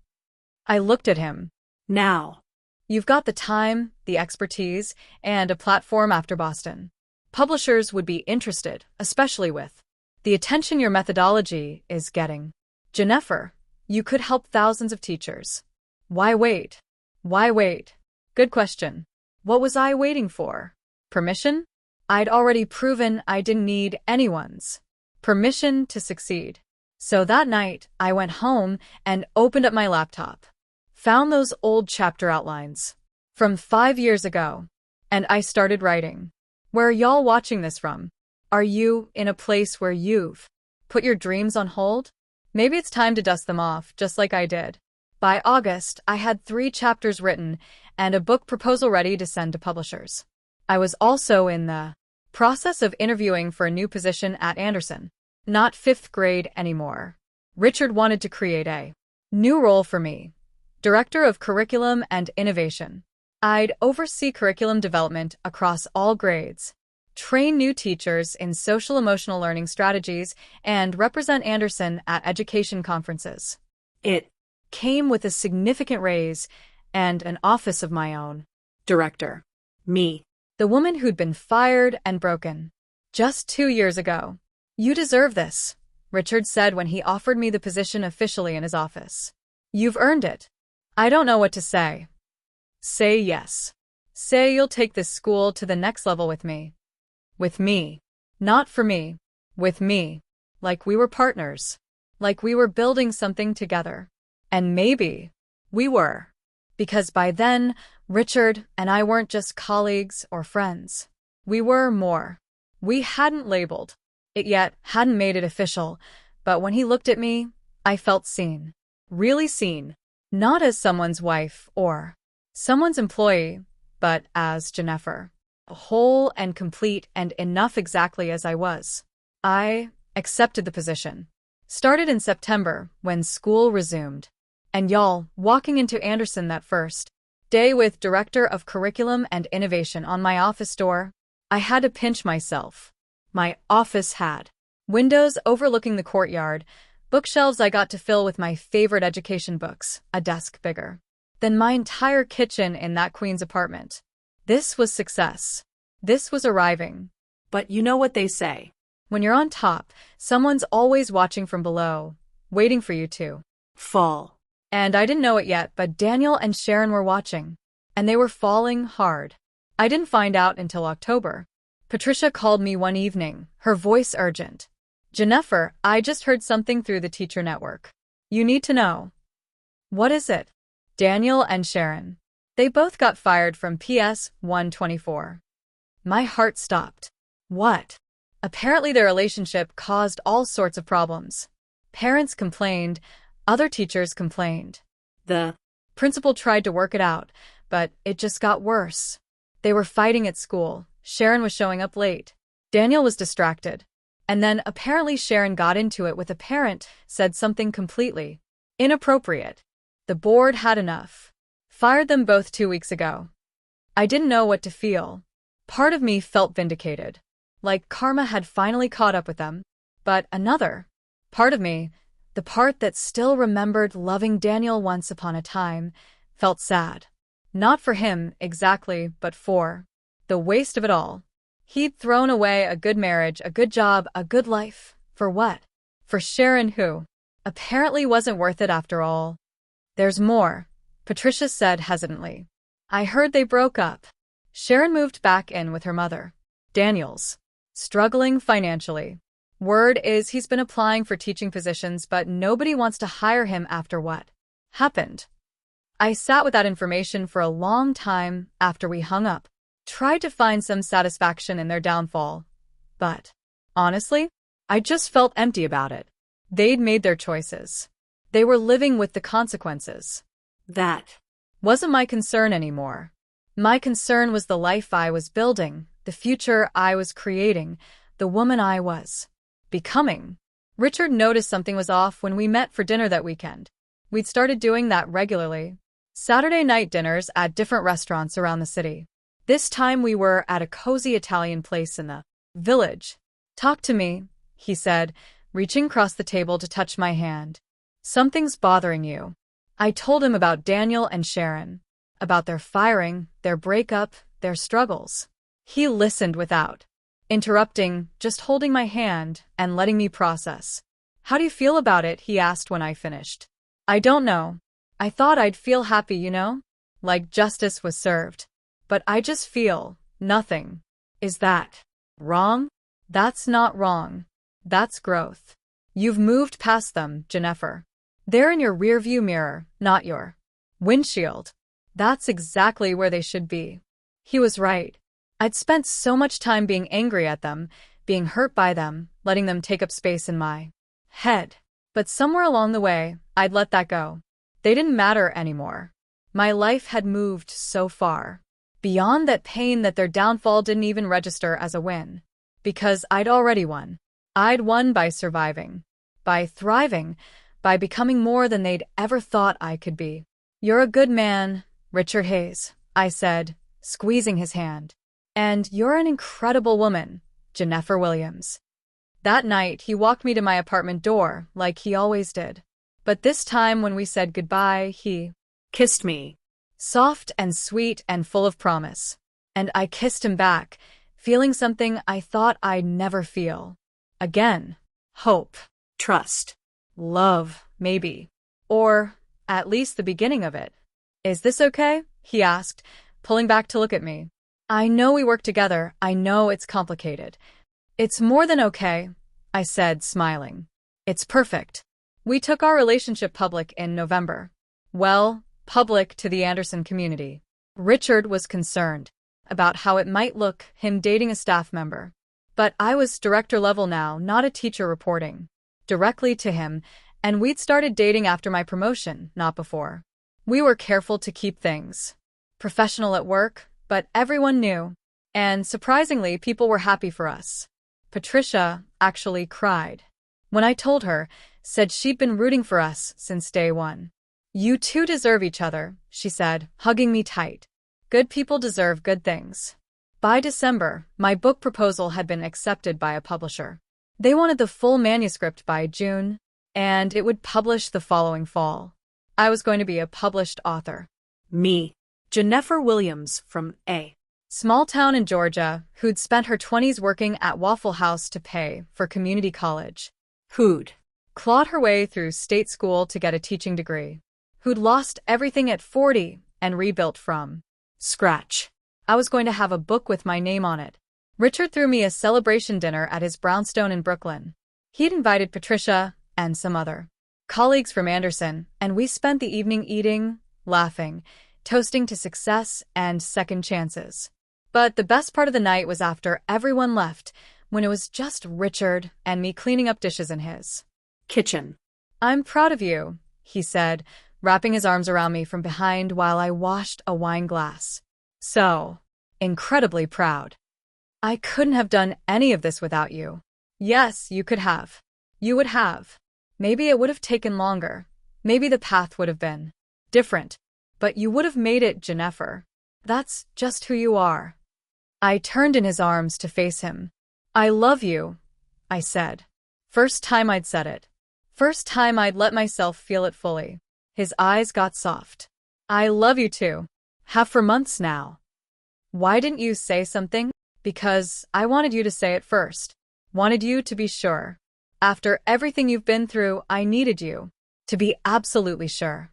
[SPEAKER 1] I looked at him.
[SPEAKER 2] Now.
[SPEAKER 1] You've got the time, the expertise, and a platform after Boston. Publishers would be interested, especially with the attention your methodology is getting. Jennifer, you could help thousands of teachers. Why wait? Why wait? Good question. What was I waiting for? Permission? I'd already proven I didn't need anyone's permission to succeed. So that night, I went home and opened up my laptop. Found those old chapter outlines from 5 years ago, and I started writing. Where are y'all watching this from? Are you in a place where you've put your dreams on hold? Maybe it's time to dust them off, just like I did. By August, I had 3 chapters written and a book proposal ready to send to publishers. I was also in the process of interviewing for a new position at Anderson. Not 5th grade anymore. Richard wanted to create a new role for me. Director of Curriculum and Innovation. I'd oversee curriculum development across all grades, train new teachers in social-emotional learning strategies, and represent Anderson at education conferences. It came with a significant raise and an office of my own.
[SPEAKER 2] Director. Me.
[SPEAKER 1] The woman who'd been fired and broken just 2 years ago. You deserve this, Richard said when he offered me the position officially in his office. You've earned it. I don't know what to say. Say yes. Say you'll take this school to the next level with me. With me. Not for me. With me. Like we were partners. Like we were building something together. And maybe we were. Because by then, Richard and I weren't just colleagues or friends. We were more. We hadn't labeled it yet, hadn't made it official, but when he looked at me, I felt seen. Really seen. Not as someone's wife or someone's employee, but as Jennifer. Whole and complete and enough exactly as I was. I accepted the position. Started in September when school resumed. And y'all, walking into Anderson that first day with Director of Curriculum and Innovation on my office door, I had to pinch myself. My office had windows overlooking the courtyard, bookshelves I got to fill with my favorite education books, a desk bigger than my entire kitchen in that Queens apartment. This was success. This was arriving.
[SPEAKER 2] But you know what they say.
[SPEAKER 1] When you're on top, someone's always watching from below, waiting for you to
[SPEAKER 2] fall.
[SPEAKER 1] And I didn't know it yet, but Daniel and Sharon were watching. And they were falling hard. I didn't find out until October. Patricia called me one evening, her voice urgent. Jennifer, I just heard something through the teacher network. You need to know. What is it? Daniel and Sharon. They both got fired from PS 124. My heart stopped.
[SPEAKER 2] What?
[SPEAKER 1] Apparently their relationship caused all sorts of problems. Parents complained, other teachers complained.
[SPEAKER 2] The
[SPEAKER 1] Principal tried to work it out, but it just got worse. They were fighting at school. Sharon was showing up late. Daniel was distracted. And then apparently Sharon got into it with a parent, said something completely inappropriate. The board had enough. Fired them both 2 weeks ago. I didn't know what to feel. Part of me felt vindicated, like karma had finally caught up with them. But another part of me, the part that still remembered loving Daniel once upon a time, felt sad. Not for him, exactly, but for the waste of it all. He'd thrown away a good marriage, a good job, a good life. For what? For Sharon, who apparently wasn't worth it after all. There's more, Patricia said hesitantly. I heard they broke up. Sharon moved back in with her mother. Daniel's struggling financially. Word is he's been applying for teaching positions, but nobody wants to hire him after what happened. I sat with that information for a long time after we hung up. Tried to find some satisfaction in their downfall. But honestly, I just felt empty about it. They'd made their choices. They were living with the consequences.
[SPEAKER 2] That
[SPEAKER 1] Wasn't my concern anymore. My concern was the life I was building, the future I was creating, the woman I was becoming. Richard noticed something was off when we met for dinner that weekend. We'd started doing that regularly. Saturday night dinners at different restaurants around the city. This time we were at a cozy Italian place in the village. Talk to me, he said, reaching across the table to touch my hand. Something's bothering you. I told him about Daniel and Sharon, about their firing, their breakup, their struggles. He listened without interrupting, just holding my hand and letting me process. How do you feel about it? He asked when I finished. I don't know. I thought I'd feel happy, like justice was served. But I just feel nothing. Is that wrong? That's not wrong. That's growth. You've moved past them, Jennifer. They're in your rearview mirror, not your windshield. That's exactly where they should be. He was right. I'd spent so much time being angry at them, being hurt by them, letting them take up space in my head. But somewhere along the way, I'd let that go. They didn't matter anymore. My life had moved so far beyond that pain that their downfall didn't even register as a win. Because I'd already won. I'd won by surviving, by thriving, by becoming more than they'd ever thought I could be. You're a good man, Richard Hayes, I said, squeezing his hand. And you're an incredible woman, Jennifer Williams. That night, he walked me to my apartment door, like he always did. But this time when we said goodbye, he
[SPEAKER 2] kissed me.
[SPEAKER 1] Soft and sweet and full of promise. And I kissed him back, feeling something I thought I'd never feel. Again. Hope.
[SPEAKER 2] Trust.
[SPEAKER 1] Love, maybe. Or at least the beginning of it. Is this okay? He asked, pulling back to look at me. I know we work together. I know it's complicated. It's more than okay, I said, smiling. It's perfect. We took our relationship public in November. Well, public to the Anderson community. Richard was concerned about how it might look, him dating a staff member. But I was director level now, not a teacher reporting directly to him, and we'd started dating after my promotion, not before. We were careful to keep things professional at work, but everyone knew. And surprisingly, people were happy for us. Patricia actually cried when I told her, said she'd been rooting for us since day one. You two deserve each other, she said, hugging me tight. Good people deserve good things. By December, my book proposal had been accepted by a publisher. They wanted the full manuscript by June, and it would publish the following fall. I was going to be a published author.
[SPEAKER 2] Me, Jennifer Williams from a
[SPEAKER 1] small town in Georgia, who'd spent her 20s working at Waffle House to pay for community college. Who'd clawed her way through state school to get a teaching degree. Who'd lost everything at 40 and rebuilt from scratch. I was going to have a book with my name on it. Richard threw me a celebration dinner at his brownstone in Brooklyn. He'd invited Patricia and some other colleagues from Anderson, and we spent the evening eating, laughing, toasting to success and second chances. But the best part of the night was after everyone left, when it was just Richard and me cleaning up dishes in his
[SPEAKER 2] kitchen.
[SPEAKER 1] "I'm proud of you," he said, wrapping his arms around me from behind while I washed a wine glass. "So incredibly proud. I couldn't have done any of this without you." "Yes, you could have. You would have. Maybe it would have taken longer. Maybe the path would have been different. But you would have made it, Jennifer. That's just who you are." I turned in his arms to face him. "I love you," I said. First time I'd said it. First time I'd let myself feel it fully. His eyes got soft. "I love you too. Have for months now." "Why didn't you say something?" "Because I wanted you to say it first. Wanted you to be sure. After everything you've been through, I needed you to be absolutely sure."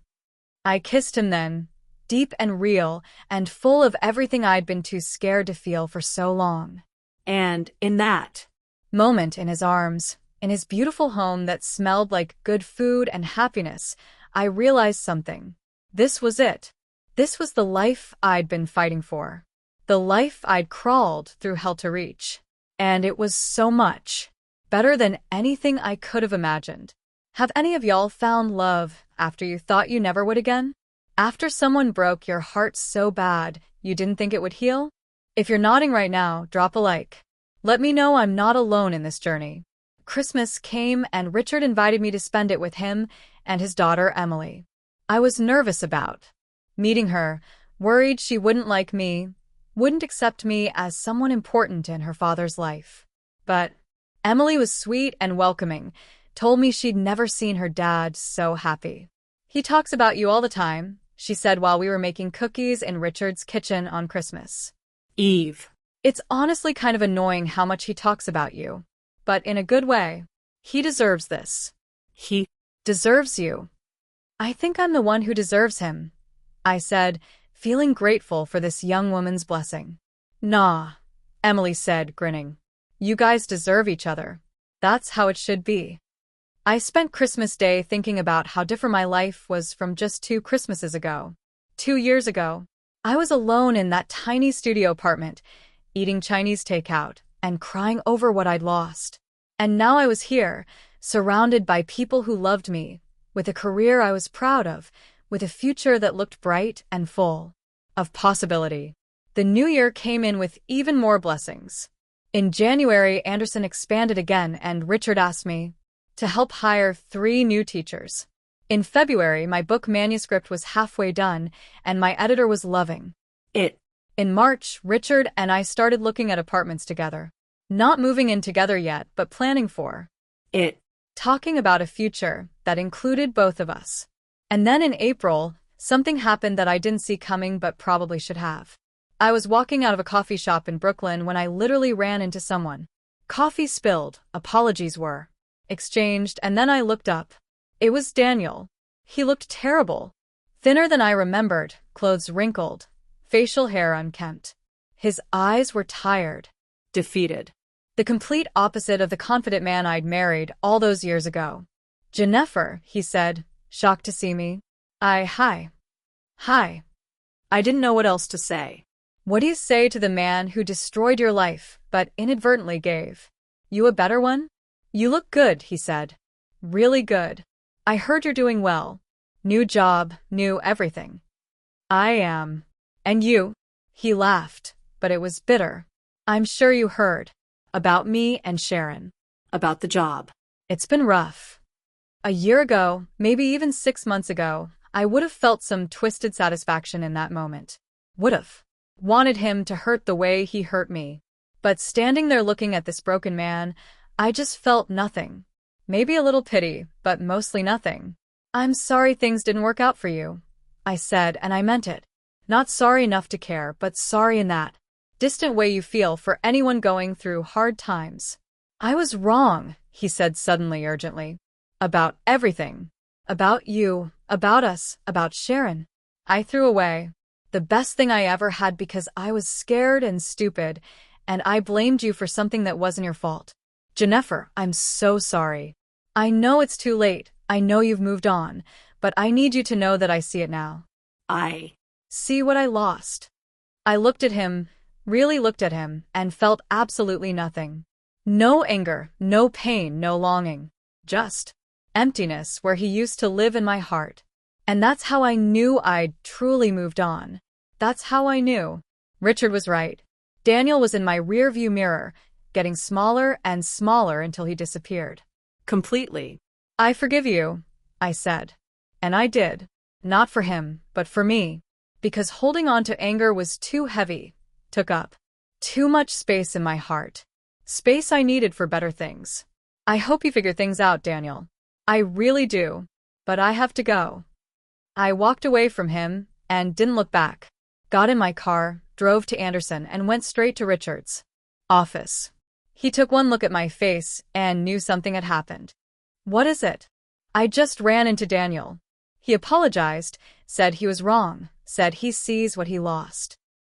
[SPEAKER 1] I kissed him then, deep and real, and full of everything I'd been too scared to feel for so long.
[SPEAKER 2] And in that
[SPEAKER 1] Moment in his arms, in his beautiful home that smelled like good food and happiness, I realized something. This was it. This was the life I'd been fighting for. The life I'd crawled through hell to reach. And it was so much better than anything I could have imagined. Have any of y'all found love after you thought you never would again? After someone broke your heart so bad you didn't think it would heal? If you're nodding right now, drop a like. Let me know I'm not alone in this journey. Christmas came and Richard invited me to spend it with him and his daughter Emily. I was nervous about meeting her, worried she wouldn't like me, wouldn't accept me as someone important in her father's life. But Emily was sweet and welcoming, told me she'd never seen her dad so happy. "He talks about you all the time," she said while we were making cookies in Richard's kitchen on Christmas
[SPEAKER 2] Eve.
[SPEAKER 1] "It's honestly kind of annoying how much he talks about you. But in a good way. He deserves this.
[SPEAKER 2] He
[SPEAKER 1] deserves you." "I think I'm the one who deserves him," I said, feeling grateful for this young woman's blessing. "Nah," Emily said, grinning. "You guys deserve each other. That's how it should be." I spent Christmas Day thinking about how different my life was from just 2 Christmases ago. 2 years ago, I was alone in that tiny studio apartment, eating Chinese takeout and crying over what I'd lost. And now I was here, surrounded by people who loved me, with a career I was proud of, with a future that looked bright and full of possibility. The new year came in with even more blessings. In January, Anderson expanded again and Richard asked me to help hire 3 new teachers. In February, my book manuscript was halfway done and my editor was loving
[SPEAKER 2] it.
[SPEAKER 1] In March, Richard and I started looking at apartments together. Not moving in together yet, but planning for
[SPEAKER 2] it.
[SPEAKER 1] Talking about a future that included both of us. And then in April, something happened that I didn't see coming but probably should have. I was walking out of a coffee shop in Brooklyn when I literally ran into someone. Coffee spilled, apologies were exchanged, and then I looked up. It was Daniel. He looked terrible. Thinner than I remembered, clothes wrinkled, facial hair unkempt. His eyes were tired, defeated. The complete opposite of the confident man I'd married all those years ago. "Jennifer," he said, shocked to see me. Hi.
[SPEAKER 2] I didn't know what else to say.
[SPEAKER 1] "What do you say to the man who destroyed your life, but inadvertently gave you a better one?" "You look good," he said. "Really good. I heard you're doing well. New job, new everything." "I am. And you?" He laughed, but it was bitter. "I'm sure you heard about me and Sharon."
[SPEAKER 2] About the job.
[SPEAKER 1] "It's been rough. A year ago, maybe even 6 months ago, I would have felt some twisted satisfaction in that moment. Would have wanted him to hurt the way he hurt me. But standing there looking at this broken man, I just felt nothing. Maybe a little pity, but mostly nothing. "I'm sorry things didn't work out for you," I said, and I meant it. Not sorry enough to care, but sorry in that distant way you feel for anyone going through hard times. "I was wrong," he said suddenly urgently. "About everything. About you, about us, about Sharon." I threw away the best thing I ever had because I was scared and stupid, and I blamed you for something that wasn't your fault. "Jennifer, I'm so sorry. I know it's too late. I know you've moved on, but I need you to know that I see it now.
[SPEAKER 2] I
[SPEAKER 1] See what I lost." I looked at him, really looked at him, and felt absolutely nothing. No anger, no pain, no longing. Just emptiness where he used to live in my heart. And that's how I knew I'd truly moved on. That's how I knew. Richard was right. Daniel was in my rearview mirror, getting smaller and smaller until he disappeared.
[SPEAKER 2] Completely.
[SPEAKER 1] I forgive you, I said. And I did. Not for him, but for me. Because holding on to anger was too heavy, took up too much space in my heart. Space I needed for better things. I hope you figure things out, Daniel. I really do. But I have to go. I walked away from him and didn't look back. Got in my car, drove to Anderson, and went straight to Richard's office. He took one look at my face and knew something had happened. What is it? I just ran into Daniel. He apologized, said he was wrong, said he sees what he lost.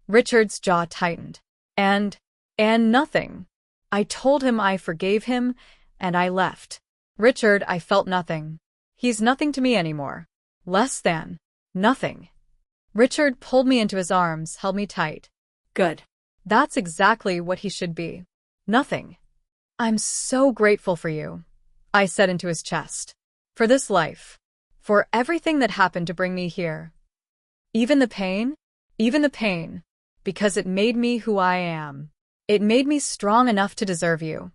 [SPEAKER 1] Richard's jaw tightened. And nothing. I told him I forgave him, and I left. Richard, I felt nothing. He's nothing to me anymore. Less than nothing. Richard pulled me into his arms, held me tight.
[SPEAKER 2] Good.
[SPEAKER 1] That's exactly what he should be. Nothing. I'm so grateful for you, I said into his chest. For this life. For everything that happened to bring me here. Even the pain? Even the pain. Because it made me who I am. It made me strong enough to deserve you.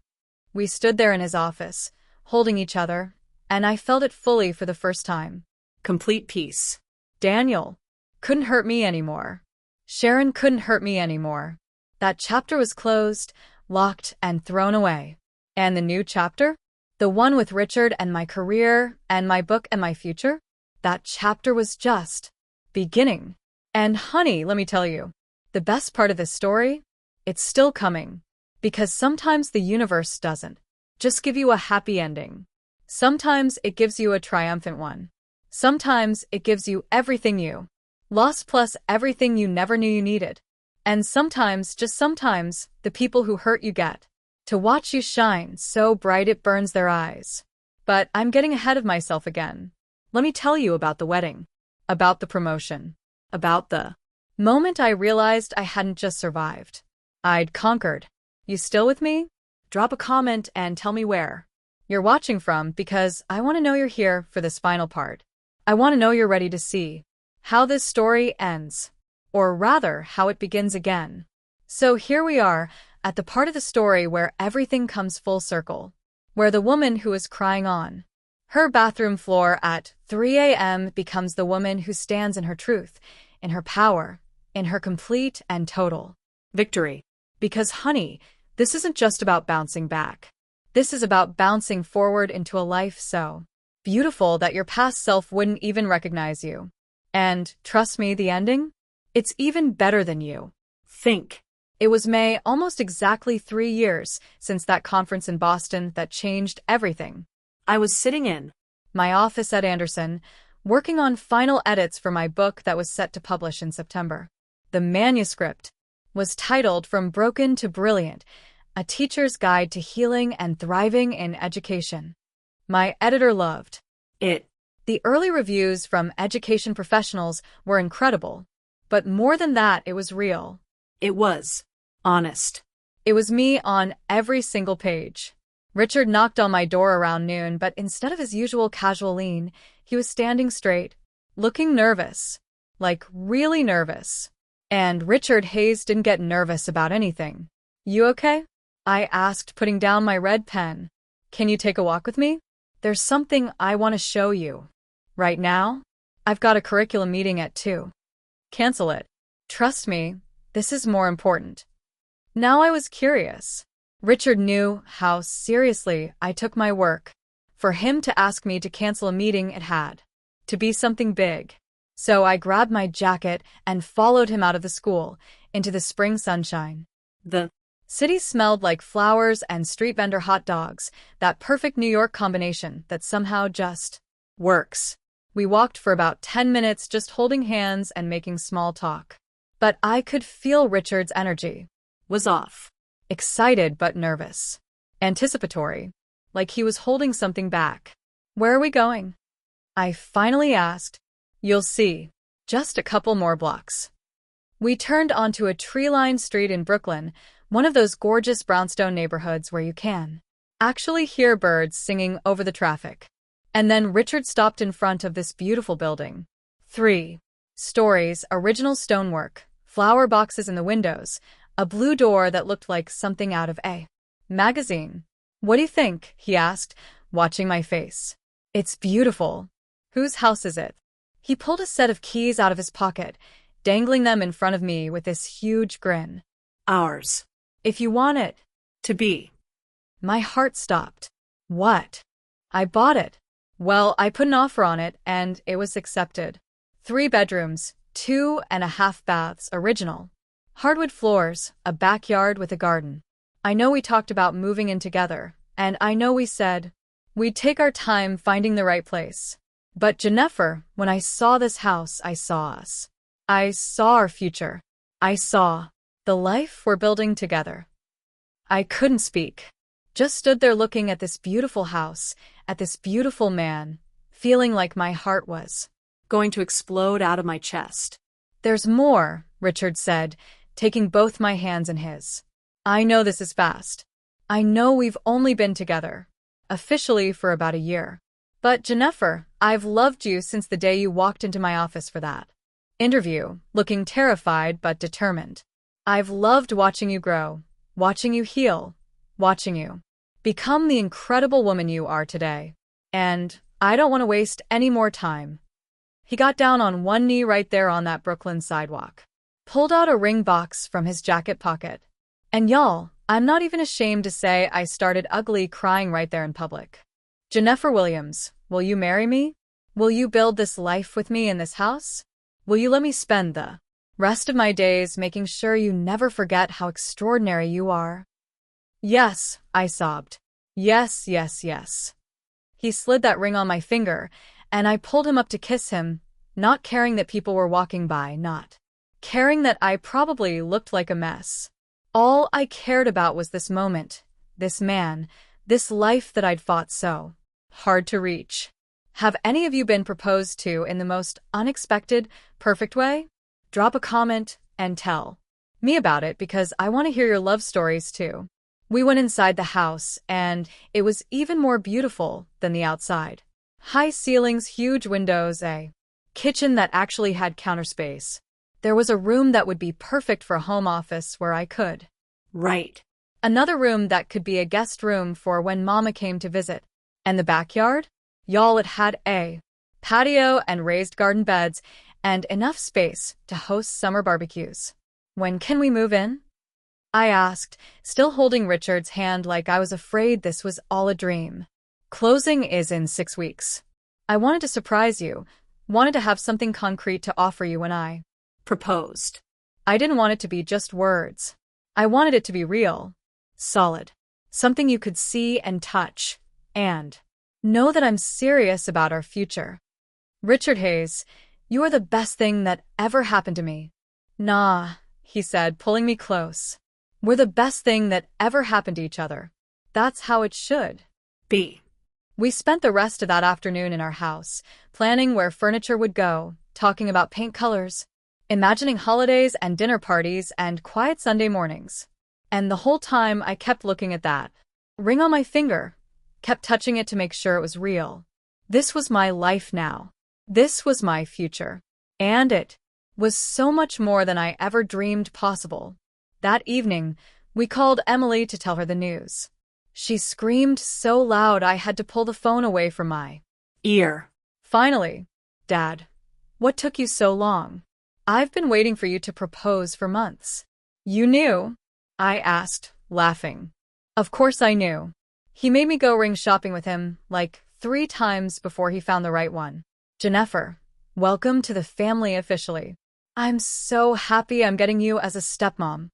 [SPEAKER 1] We stood there in his office, holding each other, and I felt it fully for the first time.
[SPEAKER 2] Complete peace.
[SPEAKER 1] Daniel couldn't hurt me anymore. Sharon couldn't hurt me anymore. That chapter was closed, locked, and thrown away. And the new chapter? The one with Richard and my career and my book and my future? That chapter was just beginning. And honey, let me tell you, the best part of this story? It's still coming. Because sometimes the universe doesn't just give you a happy ending. Sometimes it gives you a triumphant one. Sometimes it gives you everything you lost plus everything you never knew you needed. And sometimes, just sometimes, the people who hurt you get to watch you shine so bright it burns their eyes. But I'm getting ahead of myself again. Let me tell you about the wedding, about the promotion, about the moment I realized I hadn't just survived. I'd conquered. You still with me? Drop a comment and tell me where you're watching from, because I want to know you're here for this final part. I want to know you're ready to see how this story ends, or rather, how it begins again. So here we are, at the part of the story where everything comes full circle, where the woman who is crying on her bathroom floor at 3 a.m. becomes the woman who stands in her truth, in her power, in her complete and total
[SPEAKER 2] victory.
[SPEAKER 1] Because, honey, this isn't just about bouncing back. This is about bouncing forward into a life so beautiful that your past self wouldn't even recognize you. And, trust me, the ending? It's even better than you
[SPEAKER 2] think.
[SPEAKER 1] It was May, almost exactly 3 years since that conference in Boston that changed everything.
[SPEAKER 2] I was sitting in
[SPEAKER 1] my office at Anderson, working on final edits for my book that was set to publish in September. The manuscript was titled From Broken to Brilliant, A Teacher's Guide to Healing and Thriving in Education. My editor loved
[SPEAKER 2] it.
[SPEAKER 1] The early reviews from education professionals were incredible. But more than that, it was real.
[SPEAKER 2] It was honest.
[SPEAKER 1] It was me on every single page. Richard knocked on my door around noon, but instead of his usual casual lean, he was standing straight, looking nervous. Like, really nervous. And Richard Hayes didn't get nervous about anything. You okay? I asked, putting down my red pen. Can you take a walk with me? There's something I want to show you. Right now? I've got a curriculum meeting at 2. Cancel it. Trust me, this is more important. Now I was curious. Richard knew how seriously I took my work. For him to ask me to cancel a meeting, it had to be something big. So I grabbed my jacket and followed him out of the school, into the spring sunshine.
[SPEAKER 2] The
[SPEAKER 1] city smelled like flowers and street vendor hot dogs, that perfect New York combination that somehow just works. We walked for about 10 minutes just holding hands and making small talk. But I could feel Richard's energy
[SPEAKER 2] was off.
[SPEAKER 1] Excited but nervous. Anticipatory. Like he was holding something back. Where are we going? I finally asked. You'll see. Just a couple more blocks. We turned onto a tree-lined street in Brooklyn, one of those gorgeous brownstone neighborhoods where you can actually hear birds singing over the traffic. And then Richard stopped in front of this beautiful building. 3 stories, original stonework, flower boxes in the windows, a blue door that looked like something out of a magazine. "What do you think?" he asked, watching my face. "It's beautiful." "Whose house is it?" He pulled a set of keys out of his pocket, dangling them in front of me with this huge grin.
[SPEAKER 2] Ours.
[SPEAKER 1] "If you want it
[SPEAKER 2] To be.
[SPEAKER 1] My heart stopped. What? I bought it. Well, I put an offer on it, and it was accepted. 3 bedrooms, 2.5 baths, original. Hardwood floors, a backyard with a garden. I know we talked about moving in together, and I know we said we'd take our time finding the right place. But Jennifer, when I saw this house, I saw us. I saw our future. I saw the life we're building together. I couldn't speak. Just stood there looking at this beautiful house, at this beautiful man, feeling like my heart was
[SPEAKER 2] Going to explode out of my chest.
[SPEAKER 1] "There's more," Richard said, taking both my hands in his. "I know this is fast. I know we've only been together, officially, for about a year. But Jennifer, I've loved you since the day you walked into my office for that interview, looking terrified but determined. I've loved watching you grow, watching you heal, watching you become the incredible woman you are today. And I don't want to waste any more time." He got down on one knee right there on that Brooklyn sidewalk, pulled out a ring box from his jacket pocket. And y'all, I'm not even ashamed to say I started ugly crying right there in public. "Jennifer Williams, will you marry me? Will you build this life with me in this house? Will you let me spend the rest of my days making sure you never forget how extraordinary you are?" "Yes," I sobbed. "Yes, yes, yes." He slid that ring on my finger, and I pulled him up to kiss him, not caring that people were walking by, not caring that I probably looked like a mess. All I cared about was this moment, this man, this life that I'd fought so hard to reach. Have any of you been proposed to in the most unexpected, perfect way? Drop a comment and tell me about it, because I want to hear your love stories too. We went inside the house, and it was even more beautiful than the outside. High ceilings, huge windows, a kitchen that actually had counter space. There was a room that would be perfect for a home office where I could
[SPEAKER 2] Right.
[SPEAKER 1] another room that could be a guest room for when Mama came to visit. And the backyard? Y'all, it had a patio and raised garden beds and enough space to host summer barbecues. "When can we move in?" I asked, still holding Richard's hand like I was afraid this was all a dream. "Closing is in 6 weeks. I wanted to surprise you, wanted to have something concrete to offer you when I
[SPEAKER 2] Proposed.
[SPEAKER 1] I didn't want it to be just words. I wanted it to be real, solid, something you could see and touch, and know that I'm serious about our future. Richard Hayes, you are the best thing that ever happened to me." "Nah," he said, pulling me close. "We're the best thing that ever happened to each other. That's how it should
[SPEAKER 2] Be.
[SPEAKER 1] We spent the rest of that afternoon in our house, planning where furniture would go, talking about paint colors, imagining holidays and dinner parties and quiet Sunday mornings. And the whole time I kept looking at that ring on my finger, kept touching it to make sure it was real. This was my life now. This was my future. And it was so much more than I ever dreamed possible. That evening, we called Emily to tell her the news. She screamed so loud I had to pull the phone away from my
[SPEAKER 2] Ear.
[SPEAKER 1] "Finally, Dad. What took you so long? I've been waiting for you to propose for months." "You knew?" I asked, laughing. Of course I knew. He made me go ring shopping with him like 3 times before he found the right one. "Jennifer, welcome to the family officially. I'm so happy I'm getting you as a stepmom."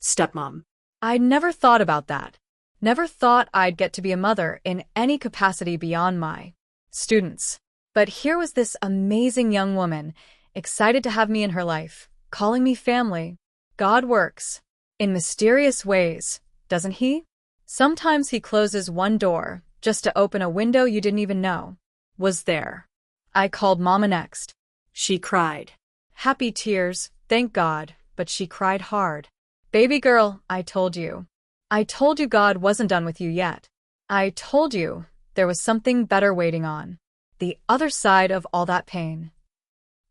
[SPEAKER 2] Stepmom.
[SPEAKER 1] I'd never thought about that. Never thought I'd get to be a mother in any capacity beyond my students. But here was this amazing young woman, excited to have me in her life, calling me family. God works in mysterious ways, doesn't he? Sometimes he closes one door just to open a window you didn't even know was there. I called Mama next.
[SPEAKER 2] She cried.
[SPEAKER 1] Happy tears, Thank God, but she cried hard. Baby girl, I told you. I told you God wasn't done with you yet. I told you there was something better waiting on the other side of all that pain.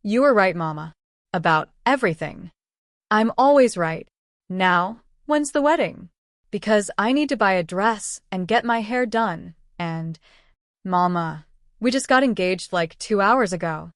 [SPEAKER 1] You were right, Mama. About everything. I'm always right. Now, when's the wedding? Because I need to buy a dress and get my hair done, and… Mama, we just got engaged like 2 hours ago.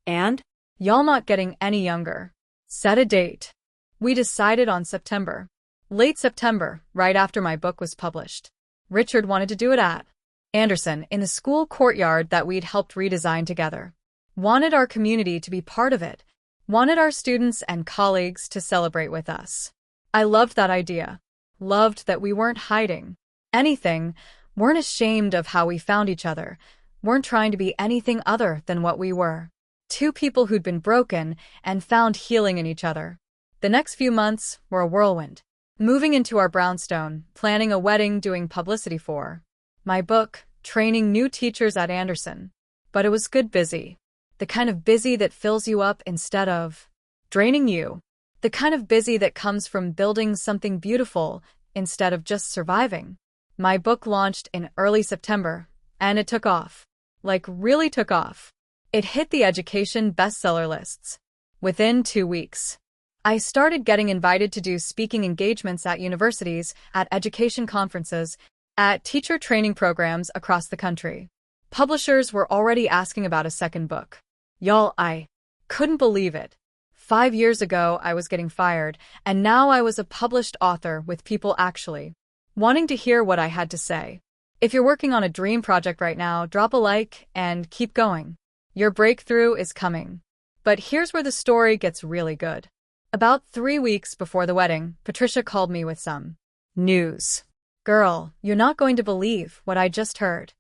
[SPEAKER 2] And?
[SPEAKER 1] Y'all not getting any younger. Set a date. We decided on September. Late September, right after my book was published. Richard wanted to do it at Anderson in the school courtyard that we'd helped redesign together. Wanted our community to be part of it. Wanted our students and colleagues to celebrate with us. I loved that idea. Loved that we weren't hiding anything, weren't ashamed of how we found each other, weren't trying to be anything other than what we were. Two people who'd been broken and found healing in each other. The next few months were a whirlwind. Moving into our brownstone, planning a wedding, doing publicity for my book, training new teachers at Anderson. But it was good busy. The kind of busy that fills you up instead of draining you. The kind of busy that comes from building something beautiful instead of just surviving. My book launched in early September, and it took off. Like, really took off. It hit the education bestseller lists. Within 2 weeks, I started getting invited to do speaking engagements at universities, at education conferences, at teacher training programs across the country. Publishers were already asking about a second book. Y'all, I couldn't believe it. 5 years ago, I was getting fired, and now I was a published author with people actually wanting to hear what I had to say. If you're working on a dream project right now, drop a like and keep going. Your breakthrough is coming. But here's where the story gets really good. About 3 weeks before the wedding, Patricia called me with some news. Girl, you're not going to believe what I just heard.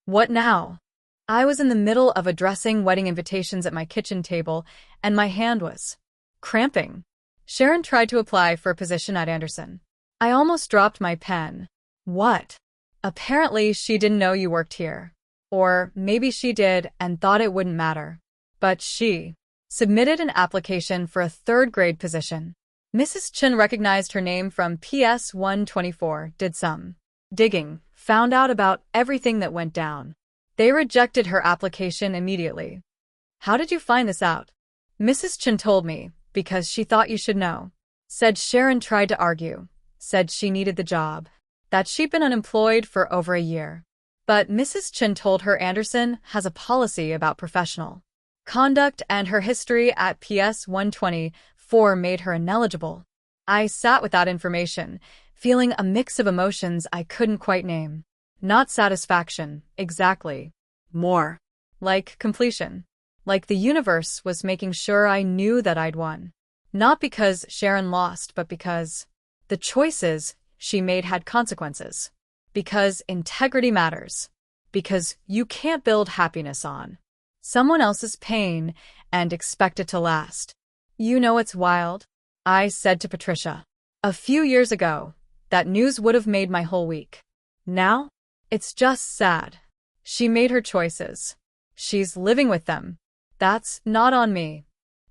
[SPEAKER 1] What now? I was in the middle of addressing wedding invitations at my kitchen table, and my hand was cramping. Sharon tried to apply for a position at Anderson. I almost dropped my pen. What? Apparently, she didn't know you worked here. Or maybe she did and thought it wouldn't matter. But she submitted an application for a third-grade position. Mrs. Chin recognized her name from PS 124, did some digging, found out about everything that went down. They rejected her application immediately. How did you find this out? Mrs. Chin told me, because she thought you should know. Said Sharon tried to argue. Said she needed the job. That she'd been unemployed for over a year. But Mrs. Chin told her Anderson has a policy about professional conduct, and her history at PS 124 made her ineligible. I sat with that information, feeling a mix of emotions I couldn't quite name. Not satisfaction, exactly. More like completion. Like the universe was making sure I knew that I'd won. Not because Sharon lost, but because the choices she made had consequences. Because integrity matters. Because you can't build happiness on someone else's pain and expect it to last. You know it's wild? I said to Patricia. A few years ago, that news would have made my whole week. Now, it's just sad. She made her choices. She's living with them. That's not on me.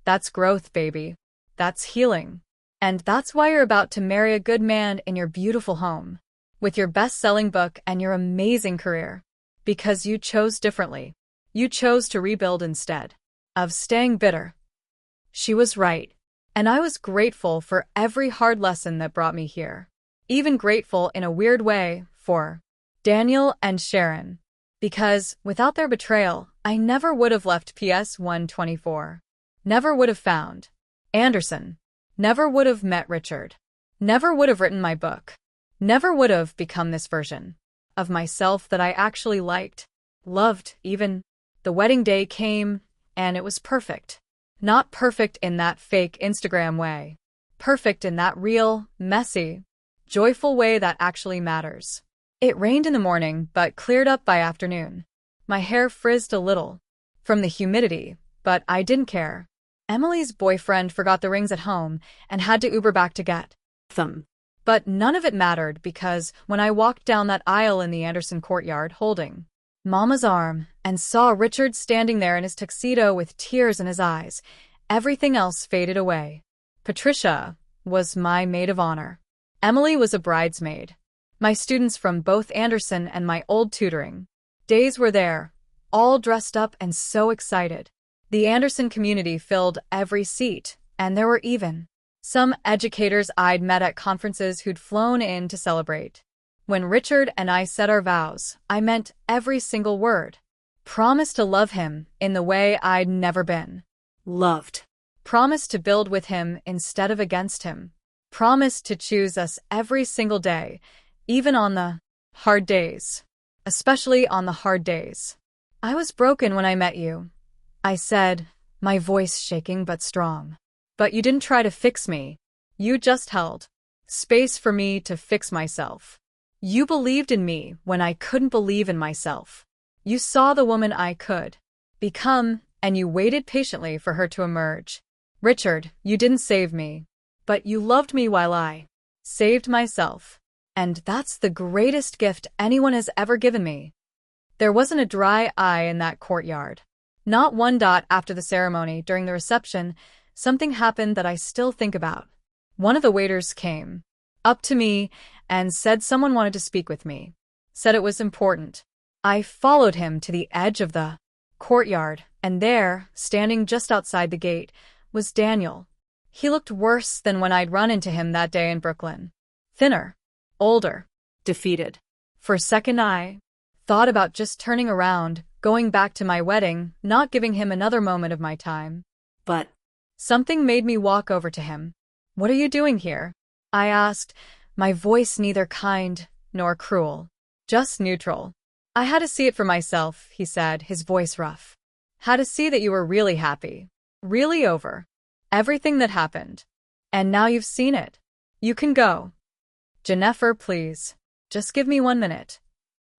[SPEAKER 1] That's growth, baby. That's healing. And that's why you're about to marry a good man in your beautiful home, with your best-selling book and your amazing career. Because you chose differently. You chose to rebuild instead of staying bitter. She was right. And I was grateful for every hard lesson that brought me here. Even grateful in a weird way for Daniel and Sharon. Because without their betrayal, I never would have left PS 124. Never would have found Anderson. Never would have met Richard. Never would have written my book. Never would have become this version of myself that I actually liked, loved, even. The wedding day came, and it was perfect. Not perfect in that fake Instagram way. Perfect in that real, messy, joyful way that actually matters. It rained in the morning, but cleared up by afternoon. My hair frizzed a little from the humidity, but I didn't care. Emily's boyfriend forgot the rings at home and had to Uber back to get them. But none of it mattered because when I walked down that aisle in the Anderson courtyard holding Mama's arm and saw Richard standing there in his tuxedo with tears in his eyes, Everything else faded away. Patricia was my maid of honor. Emily was a bridesmaid. My students from both Anderson and my old tutoring days were there, all dressed up and so excited. The Anderson community filled every seat, and there were even some educators I'd met at conferences who'd flown in to celebrate. When Richard and I said our vows, I meant every single word. Promised to love him in the way I'd never been
[SPEAKER 2] Loved.
[SPEAKER 1] promised to build with him instead of against him, promised to choose us every single day, even on the hard days, especially on the hard days. I was broken when I met you, I said, my voice shaking but strong. But you didn't try to fix me. You just held space for me to fix myself. You believed in me when I couldn't believe in myself. You saw the woman I could become, and you waited patiently for her to emerge. Richard, you didn't save me, but you loved me while I saved myself. And that's the greatest gift anyone has ever given me. There wasn't a dry eye in that courtyard. Not one dot after the ceremony. During the reception, something happened that I still think about. One of the waiters came up to me and said someone wanted to speak with me. Said it was important. I followed him to the edge of the courtyard, and there, standing just outside the gate, was Daniel. He looked worse than when I'd run into him that day in Brooklyn. Thinner, older,
[SPEAKER 2] Defeated.
[SPEAKER 1] For a second I thought about just turning around, going back to my wedding, not giving him another moment of my time.
[SPEAKER 2] But
[SPEAKER 1] Something made me walk over to him. What are you doing here? I asked, my voice neither kind nor cruel, just neutral. I had to see it for myself, he said, his voice rough. Had to see that you were really happy, really over everything that happened. And now you've seen it. You can go. Jennifer, please, just give me 1 minute.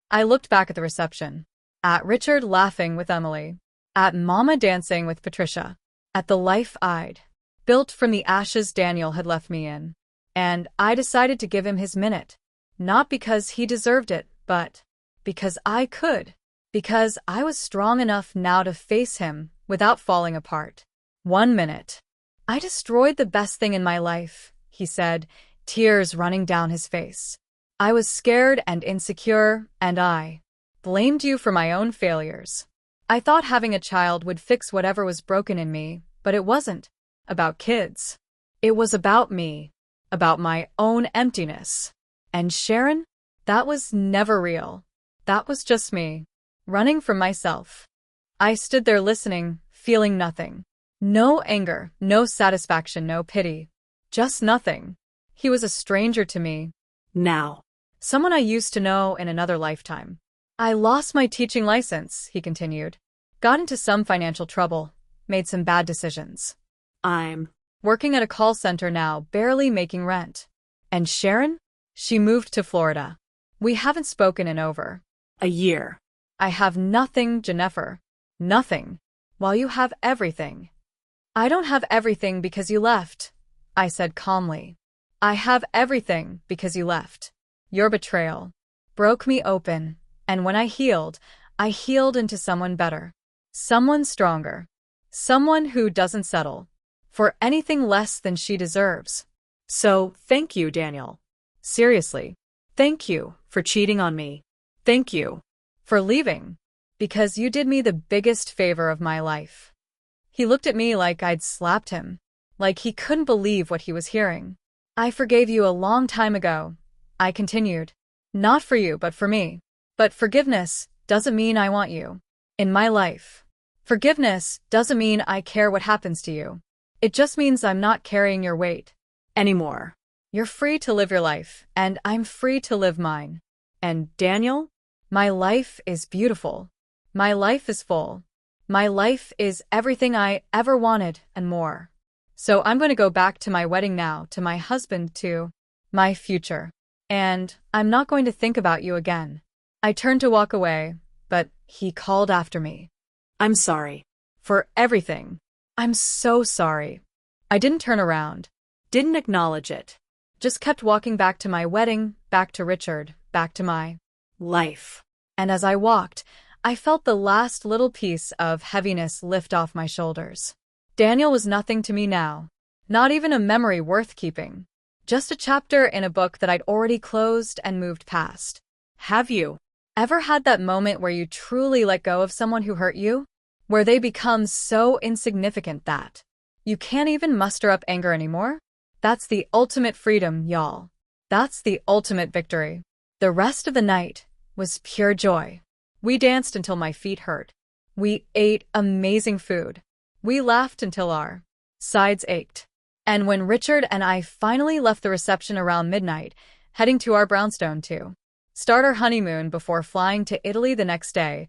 [SPEAKER 1] I looked back at the reception, at Richard laughing with Emily, at Mama dancing with Patricia, at the life I'd built from the ashes Daniel had left me in. And I decided to give him his minute, not because he deserved it, but because I could, because I was strong enough now to face him without falling apart. 1 minute. I destroyed the best thing in my life, he said, tears running down his face. I was scared and insecure, and I blamed you for my own failures. I thought having a child would fix whatever was broken in me, but it wasn't about kids. It was about me, about my own emptiness. And Sharon? That was never real. That was just me, running from myself. I stood there listening, feeling nothing. No anger, no satisfaction, no pity. Just nothing. He was a stranger to me.
[SPEAKER 2] now.
[SPEAKER 1] Someone I used to know in another lifetime. I lost my teaching license, he continued. Got into some financial trouble. Made some bad decisions.
[SPEAKER 2] I'm
[SPEAKER 1] Working at a call center now, barely making rent. And Sharon? She moved to Florida. We haven't spoken in over
[SPEAKER 2] a year.
[SPEAKER 1] I have nothing, Jennifer. Nothing. While you have everything. I don't have everything because you left, I said calmly. I have everything because you left. Your betrayal broke me open, and when I healed into someone better. Someone stronger. Someone who doesn't settle for anything less than she deserves.
[SPEAKER 2] So, thank you, Daniel. Seriously. Thank you for cheating on me. Thank you
[SPEAKER 1] for leaving, because you did me the biggest favor of my life. He looked at me like I'd slapped him, like he couldn't believe what he was hearing. I forgave you a long time ago, I continued. Not for you, but for me. But forgiveness doesn't mean I want you in my life. Forgiveness doesn't mean I care what happens to you. It just means I'm not carrying your weight
[SPEAKER 2] anymore.
[SPEAKER 1] You're free to live your life, and I'm free to live mine. And Daniel, my life is beautiful. My life is full. My life is everything I ever wanted and more. So I'm going to go back to my wedding now, to my husband, to my future. And I'm not going to think about you again. I turned to walk away, but he called after me.
[SPEAKER 2] I'm sorry.
[SPEAKER 1] For everything. I'm so sorry. I didn't turn around. Didn't acknowledge it. Just kept walking back to my wedding, back to Richard, back to my
[SPEAKER 2] life.
[SPEAKER 1] And as I walked, I felt the last little piece of heaviness lift off my shoulders. Daniel was nothing to me now. Not even a memory worth keeping. Just a chapter in a book that I'd already closed and moved past.
[SPEAKER 2] Have you
[SPEAKER 1] Ever had that moment where you truly let go of someone who hurt you? Where they become so insignificant that you can't even muster up anger anymore? That's the ultimate freedom, y'all. That's the ultimate victory. The rest of the night was pure joy. We danced until my feet hurt. We ate amazing food. We laughed until our sides ached. And when Richard and I finally left the reception around midnight, heading to our brownstone to start our honeymoon before flying to Italy the next day,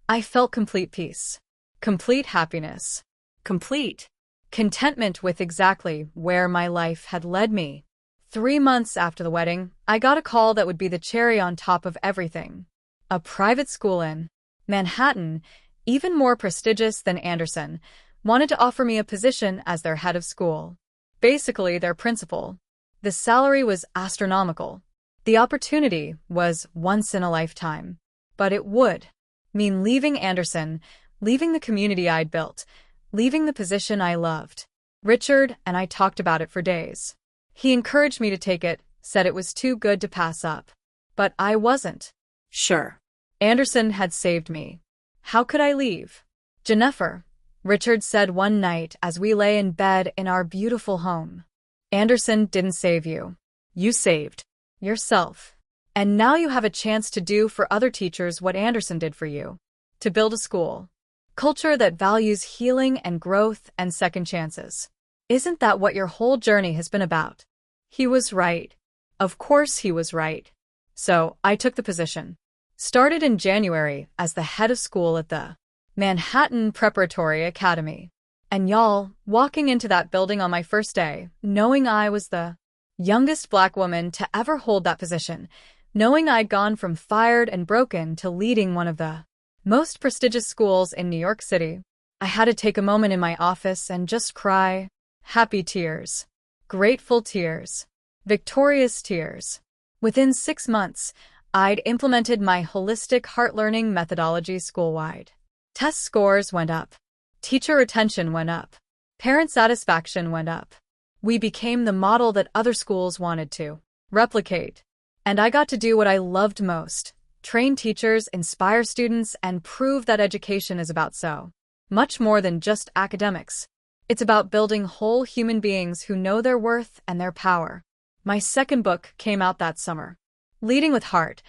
[SPEAKER 1] I felt complete peace. Complete happiness.
[SPEAKER 2] complete?
[SPEAKER 1] Contentment with exactly where my life had led me. 3 months after the wedding, I got a call that would be the cherry on top of everything. A private school in Manhattan, even more prestigious than Anderson, wanted to offer me a position as their head of school. Basically, their principal. The salary was astronomical. The opportunity was once in a lifetime. But it would mean leaving Anderson, leaving the community I'd built, leaving the position I loved. Richard and I talked about it for days. He encouraged me to take it, said it was too good to pass up. But I wasn't.
[SPEAKER 2] Sure.
[SPEAKER 1] Anderson had saved me. How could I leave? Jennifer, Richard said one night as we lay in bed in our beautiful home. Anderson didn't save you.
[SPEAKER 2] You saved
[SPEAKER 1] Yourself. And now you have a chance to do for other teachers what Anderson did for you. To build a school. Culture that values healing and growth and second chances. Isn't that what your whole journey has been about? He was right. Of course he was right. So, I took the position. Started in January as the head of school at the Manhattan Preparatory Academy. And y'all, walking into that building on my first day, knowing I was the youngest Black woman to ever hold that position, knowing I'd gone from fired and broken to leading one of the most prestigious schools in New York City, I had to take a moment in my office and just cry. Happy tears. Grateful tears. Victorious tears. Within 6 months, I'd implemented my holistic heart learning methodology school-wide. Test scores went up. Teacher retention went up. Parent satisfaction went up. We became the model that other schools wanted to replicate. And I got to do what I loved most. Train teachers, inspire students, and prove that education is about so much more than just academics. It's about building whole human beings who know their worth and their power. My second book came out that summer. Leading with Heart: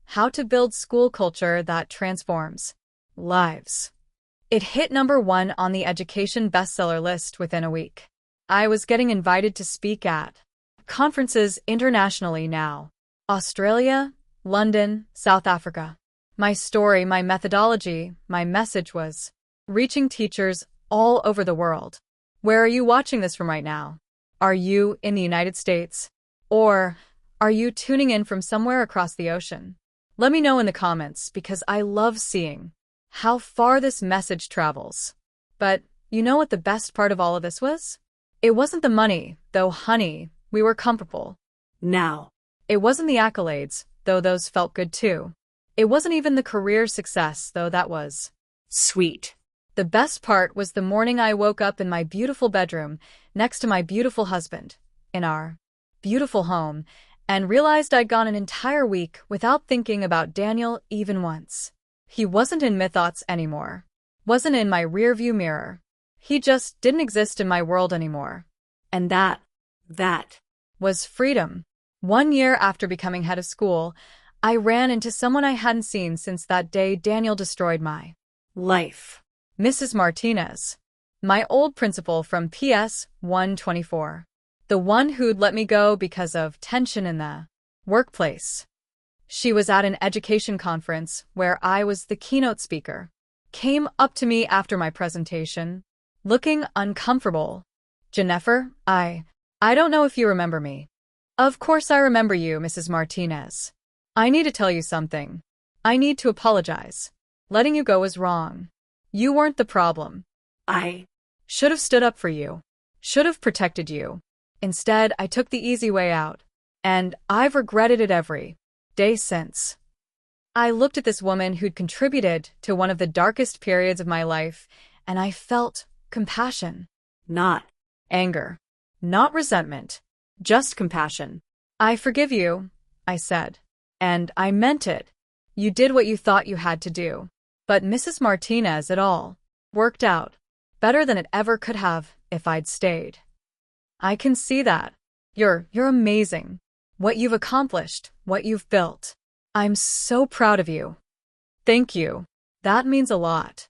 [SPEAKER 1] How to Build School Culture That Transforms Lives. It hit #1 on the education bestseller list within a week. I was getting invited to speak at conferences internationally now. Australia, London, South Africa. My story, my methodology, my message was reaching teachers all over the world. Where are you watching this from right now? Are you in the United States? Or are you tuning in from somewhere across the ocean? Let me know in the comments because I love seeing how far this message travels. But you know what the best part of all of this was? It wasn't the money, though honey, we were comfortable.
[SPEAKER 2] now.
[SPEAKER 1] It wasn't the accolades, though those felt good too. It wasn't even the career success, though that was
[SPEAKER 2] Sweet.
[SPEAKER 1] the best part was the morning I woke up in my beautiful bedroom, next to my beautiful husband, in our beautiful home, and realized I'd gone an entire week without thinking about Daniel even once. He wasn't in my thoughts anymore. Wasn't in my rearview mirror. He just didn't exist in my world anymore.
[SPEAKER 2] And that
[SPEAKER 1] Was freedom. 1 year after becoming head of school, I ran into someone I hadn't seen since that day Daniel destroyed my
[SPEAKER 2] life.
[SPEAKER 1] Mrs. Martinez. My old principal from PS 124. The one who'd let me go because of tension in the workplace. She was at an education conference where I was the keynote speaker. Came up to me after my presentation, looking uncomfortable. Jennifer, I don't know if you remember me. Of course I remember you, Mrs. Martinez. I need to tell you something. I need to apologize. Letting you go was wrong. You weren't the problem.
[SPEAKER 2] I
[SPEAKER 1] Should have stood up for you. Should have protected you. Instead, I took the easy way out. And I've regretted it every day since. I looked at this woman who'd contributed to one of the darkest periods of my life, and I felt compassion.
[SPEAKER 2] not
[SPEAKER 1] anger,
[SPEAKER 2] not resentment, just compassion.
[SPEAKER 1] I forgive you, I said. And I meant it. You did what you thought you had to do. But Mrs. Martinez, it all worked out better than it ever could have if I'd stayed. I can see that. You're amazing. What you've accomplished, what you've built. I'm so proud of you. Thank you. That means a lot.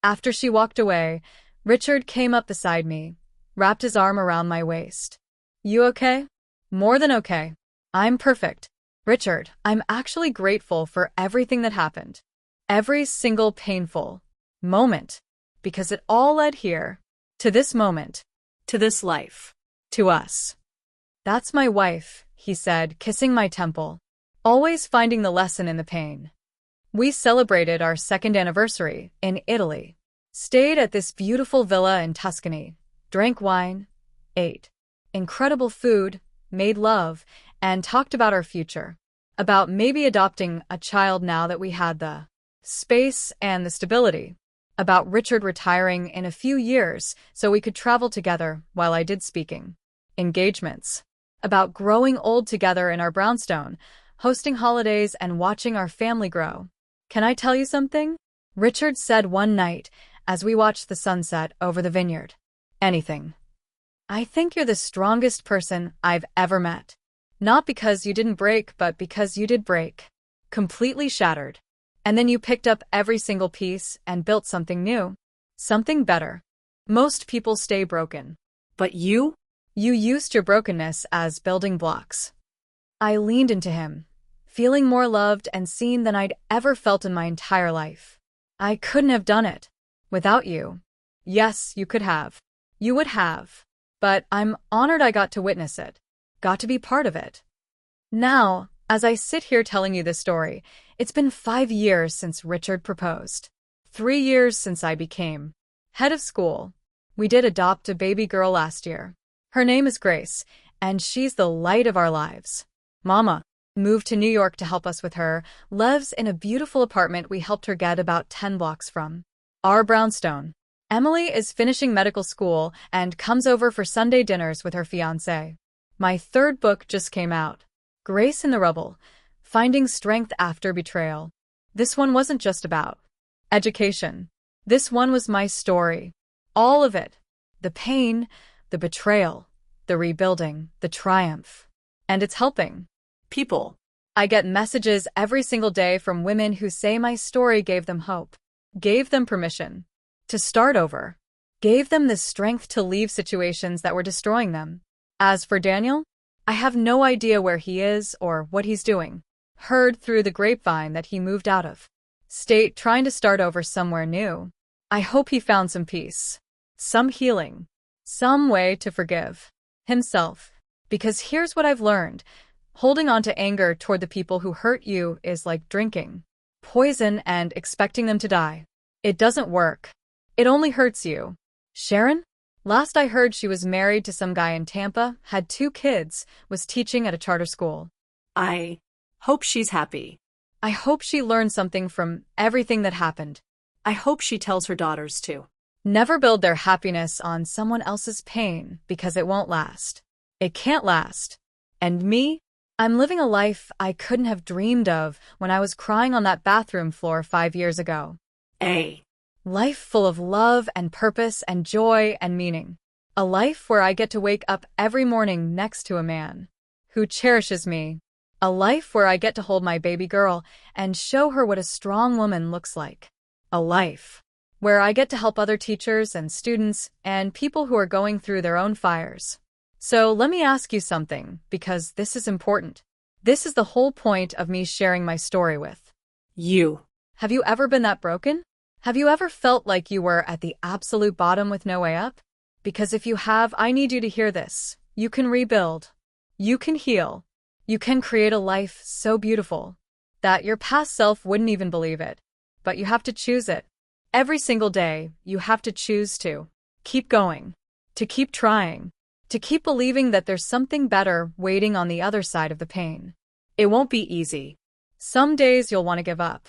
[SPEAKER 1] After she walked away, Richard came up beside me, wrapped his arm around my waist. You okay? More than okay. I'm perfect. Richard, I'm actually grateful for everything that happened. Every single painful moment. Because it all led here. To this moment.
[SPEAKER 2] To this life.
[SPEAKER 1] To us. That's my wife, he said, kissing my temple. Always finding the lesson in the pain. We celebrated our second anniversary in Italy. Stayed at this beautiful villa in Tuscany. Drank wine. Ate incredible food. Made love. And talked about our future. About maybe adopting a child now that we had the space and the stability. About Richard retiring in a few years so we could travel together while I did speaking engagements. About growing old together in our brownstone, hosting holidays and watching our family grow. Can I tell you something? Richard said one night as we watched the sunset over the vineyard. Anything. I think you're the strongest person I've ever met. Not because you didn't break, but because you did break. Completely shattered. And then you picked up every single piece and built something new. Something better. Most people stay broken.
[SPEAKER 2] But you?
[SPEAKER 1] You used your brokenness as building blocks. I leaned into him, feeling more loved and seen than I'd ever felt in my entire life. I couldn't have done it without you. Yes, you could have. You would have. But I'm honored I got to witness it. Got to be part of it. Now, as I sit here telling you this story, it's been 5 years since Richard proposed. 3 years since I became head of school. We did adopt a baby girl last year. Her name is Grace, and she's the light of our lives. Mama moved to New York to help us with her, lives in a beautiful apartment we helped her get about 10 blocks from our brownstone. Emily is finishing medical school and comes over for Sunday dinners with her fiancé. My third book just came out, Grace in the Rubble, Finding Strength After Betrayal. This one wasn't just about education. This one was my story. All of it. The pain, the betrayal, the rebuilding, the triumph. And it's helping
[SPEAKER 2] people.
[SPEAKER 1] I get messages every single day from women who say my story gave them hope, gave them permission to start over, gave them the strength to leave situations that were destroying them. As for Daniel, I have no idea where he is or what he's doing. Heard through the grapevine that he moved out of state trying to start over somewhere new. I hope he found some peace, some healing, some way to forgive himself. Because here's what I've learned. Holding on to anger toward the people who hurt you is like drinking poison and expecting them to die. It doesn't work. It only hurts you. Sharon? Last I heard, she was married to some guy in Tampa, had 2 kids, was teaching at a charter school.
[SPEAKER 2] I hope she's happy.
[SPEAKER 1] I hope she learned something from everything that happened.
[SPEAKER 2] I hope she tells her daughters to
[SPEAKER 1] never build their happiness on someone else's pain, because it won't last. It can't last. And me? I'm living a life I couldn't have dreamed of when I was crying on that bathroom floor 5 years ago.
[SPEAKER 2] A
[SPEAKER 1] life full of love and purpose and joy and meaning. A life where I get to wake up every morning next to a man who cherishes me. A life where I get to hold my baby girl and show her what a strong woman looks like. A life where I get to help other teachers and students and people who are going through their own fires. So let me ask you something, because this is important. This is the whole point of me sharing my story with
[SPEAKER 2] you.
[SPEAKER 1] Have you ever been that broken? Have you ever felt like you were at the absolute bottom with no way up? Because if you have, I need you to hear this. You can rebuild. You can heal. You can create a life so beautiful that your past self wouldn't even believe it. But you have to choose it. Every single day, you have to choose to keep going, to keep trying, to keep believing that there's something better waiting on the other side of the pain. It won't be easy. Some days you'll want to give up.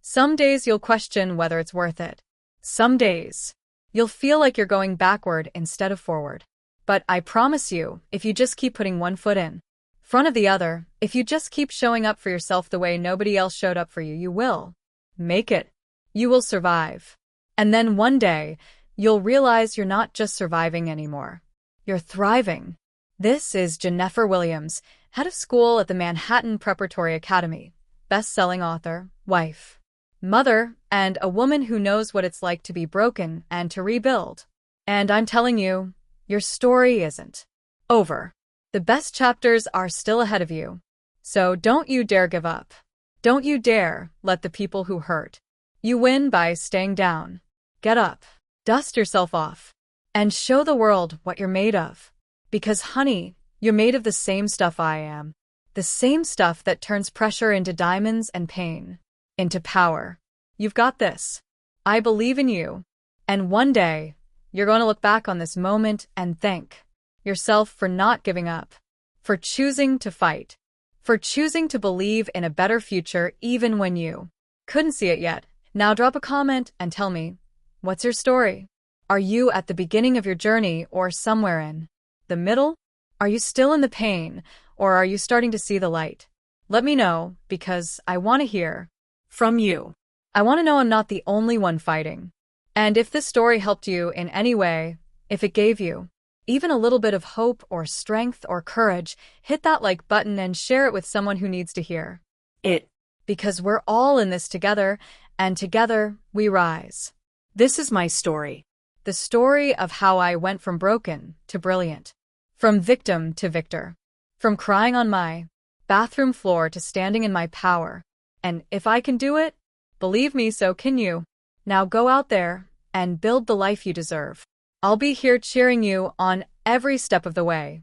[SPEAKER 1] Some days you'll question whether it's worth it. Some days You'll feel like you're going backward instead of forward. But I promise you, if you just keep putting one foot in front of the other, if you just keep showing up for yourself the way nobody else showed up for you, you will make it. You will survive. And then one day, you'll realize you're not just surviving anymore. You're thriving. This is Jennifer Williams, head of school at the Manhattan Preparatory Academy, best-selling author, wife, mother, and a woman who knows what it's like to be broken and to rebuild. And I'm telling you, your story isn't over. The best chapters are still ahead of you. So don't you dare give up. Don't you dare let the people who hurt you win by staying down. Get up, dust yourself off, and show the world what you're made of. Because, honey, you're made of the same stuff I am. The same stuff that turns pressure into diamonds and pain into power. You've got this. I believe in you. And one day, you're going to look back on this moment and thank yourself for not giving up, for choosing to fight, for choosing to believe in a better future even when you couldn't see it yet. Now drop a comment and tell me, what's your story? Are you at the beginning of your journey or somewhere in the middle? Are you still in the pain or are you starting to see the light? Let me know because I want to hear
[SPEAKER 2] From you.
[SPEAKER 1] I want to know I'm not the only one fighting. And if this story helped you in any way, if it gave you even a little bit of hope or strength or courage, hit that like button and share it with someone who needs to hear
[SPEAKER 2] it.
[SPEAKER 1] Because we're all in this together, and together we rise.
[SPEAKER 2] This is my story.
[SPEAKER 1] The story of how I went from broken to brilliant, from victim to victor, from crying on my bathroom floor to standing in my power. And if I can do it, believe me, so can you. Now go out there and build the life you deserve. I'll be here cheering you on every step of the way.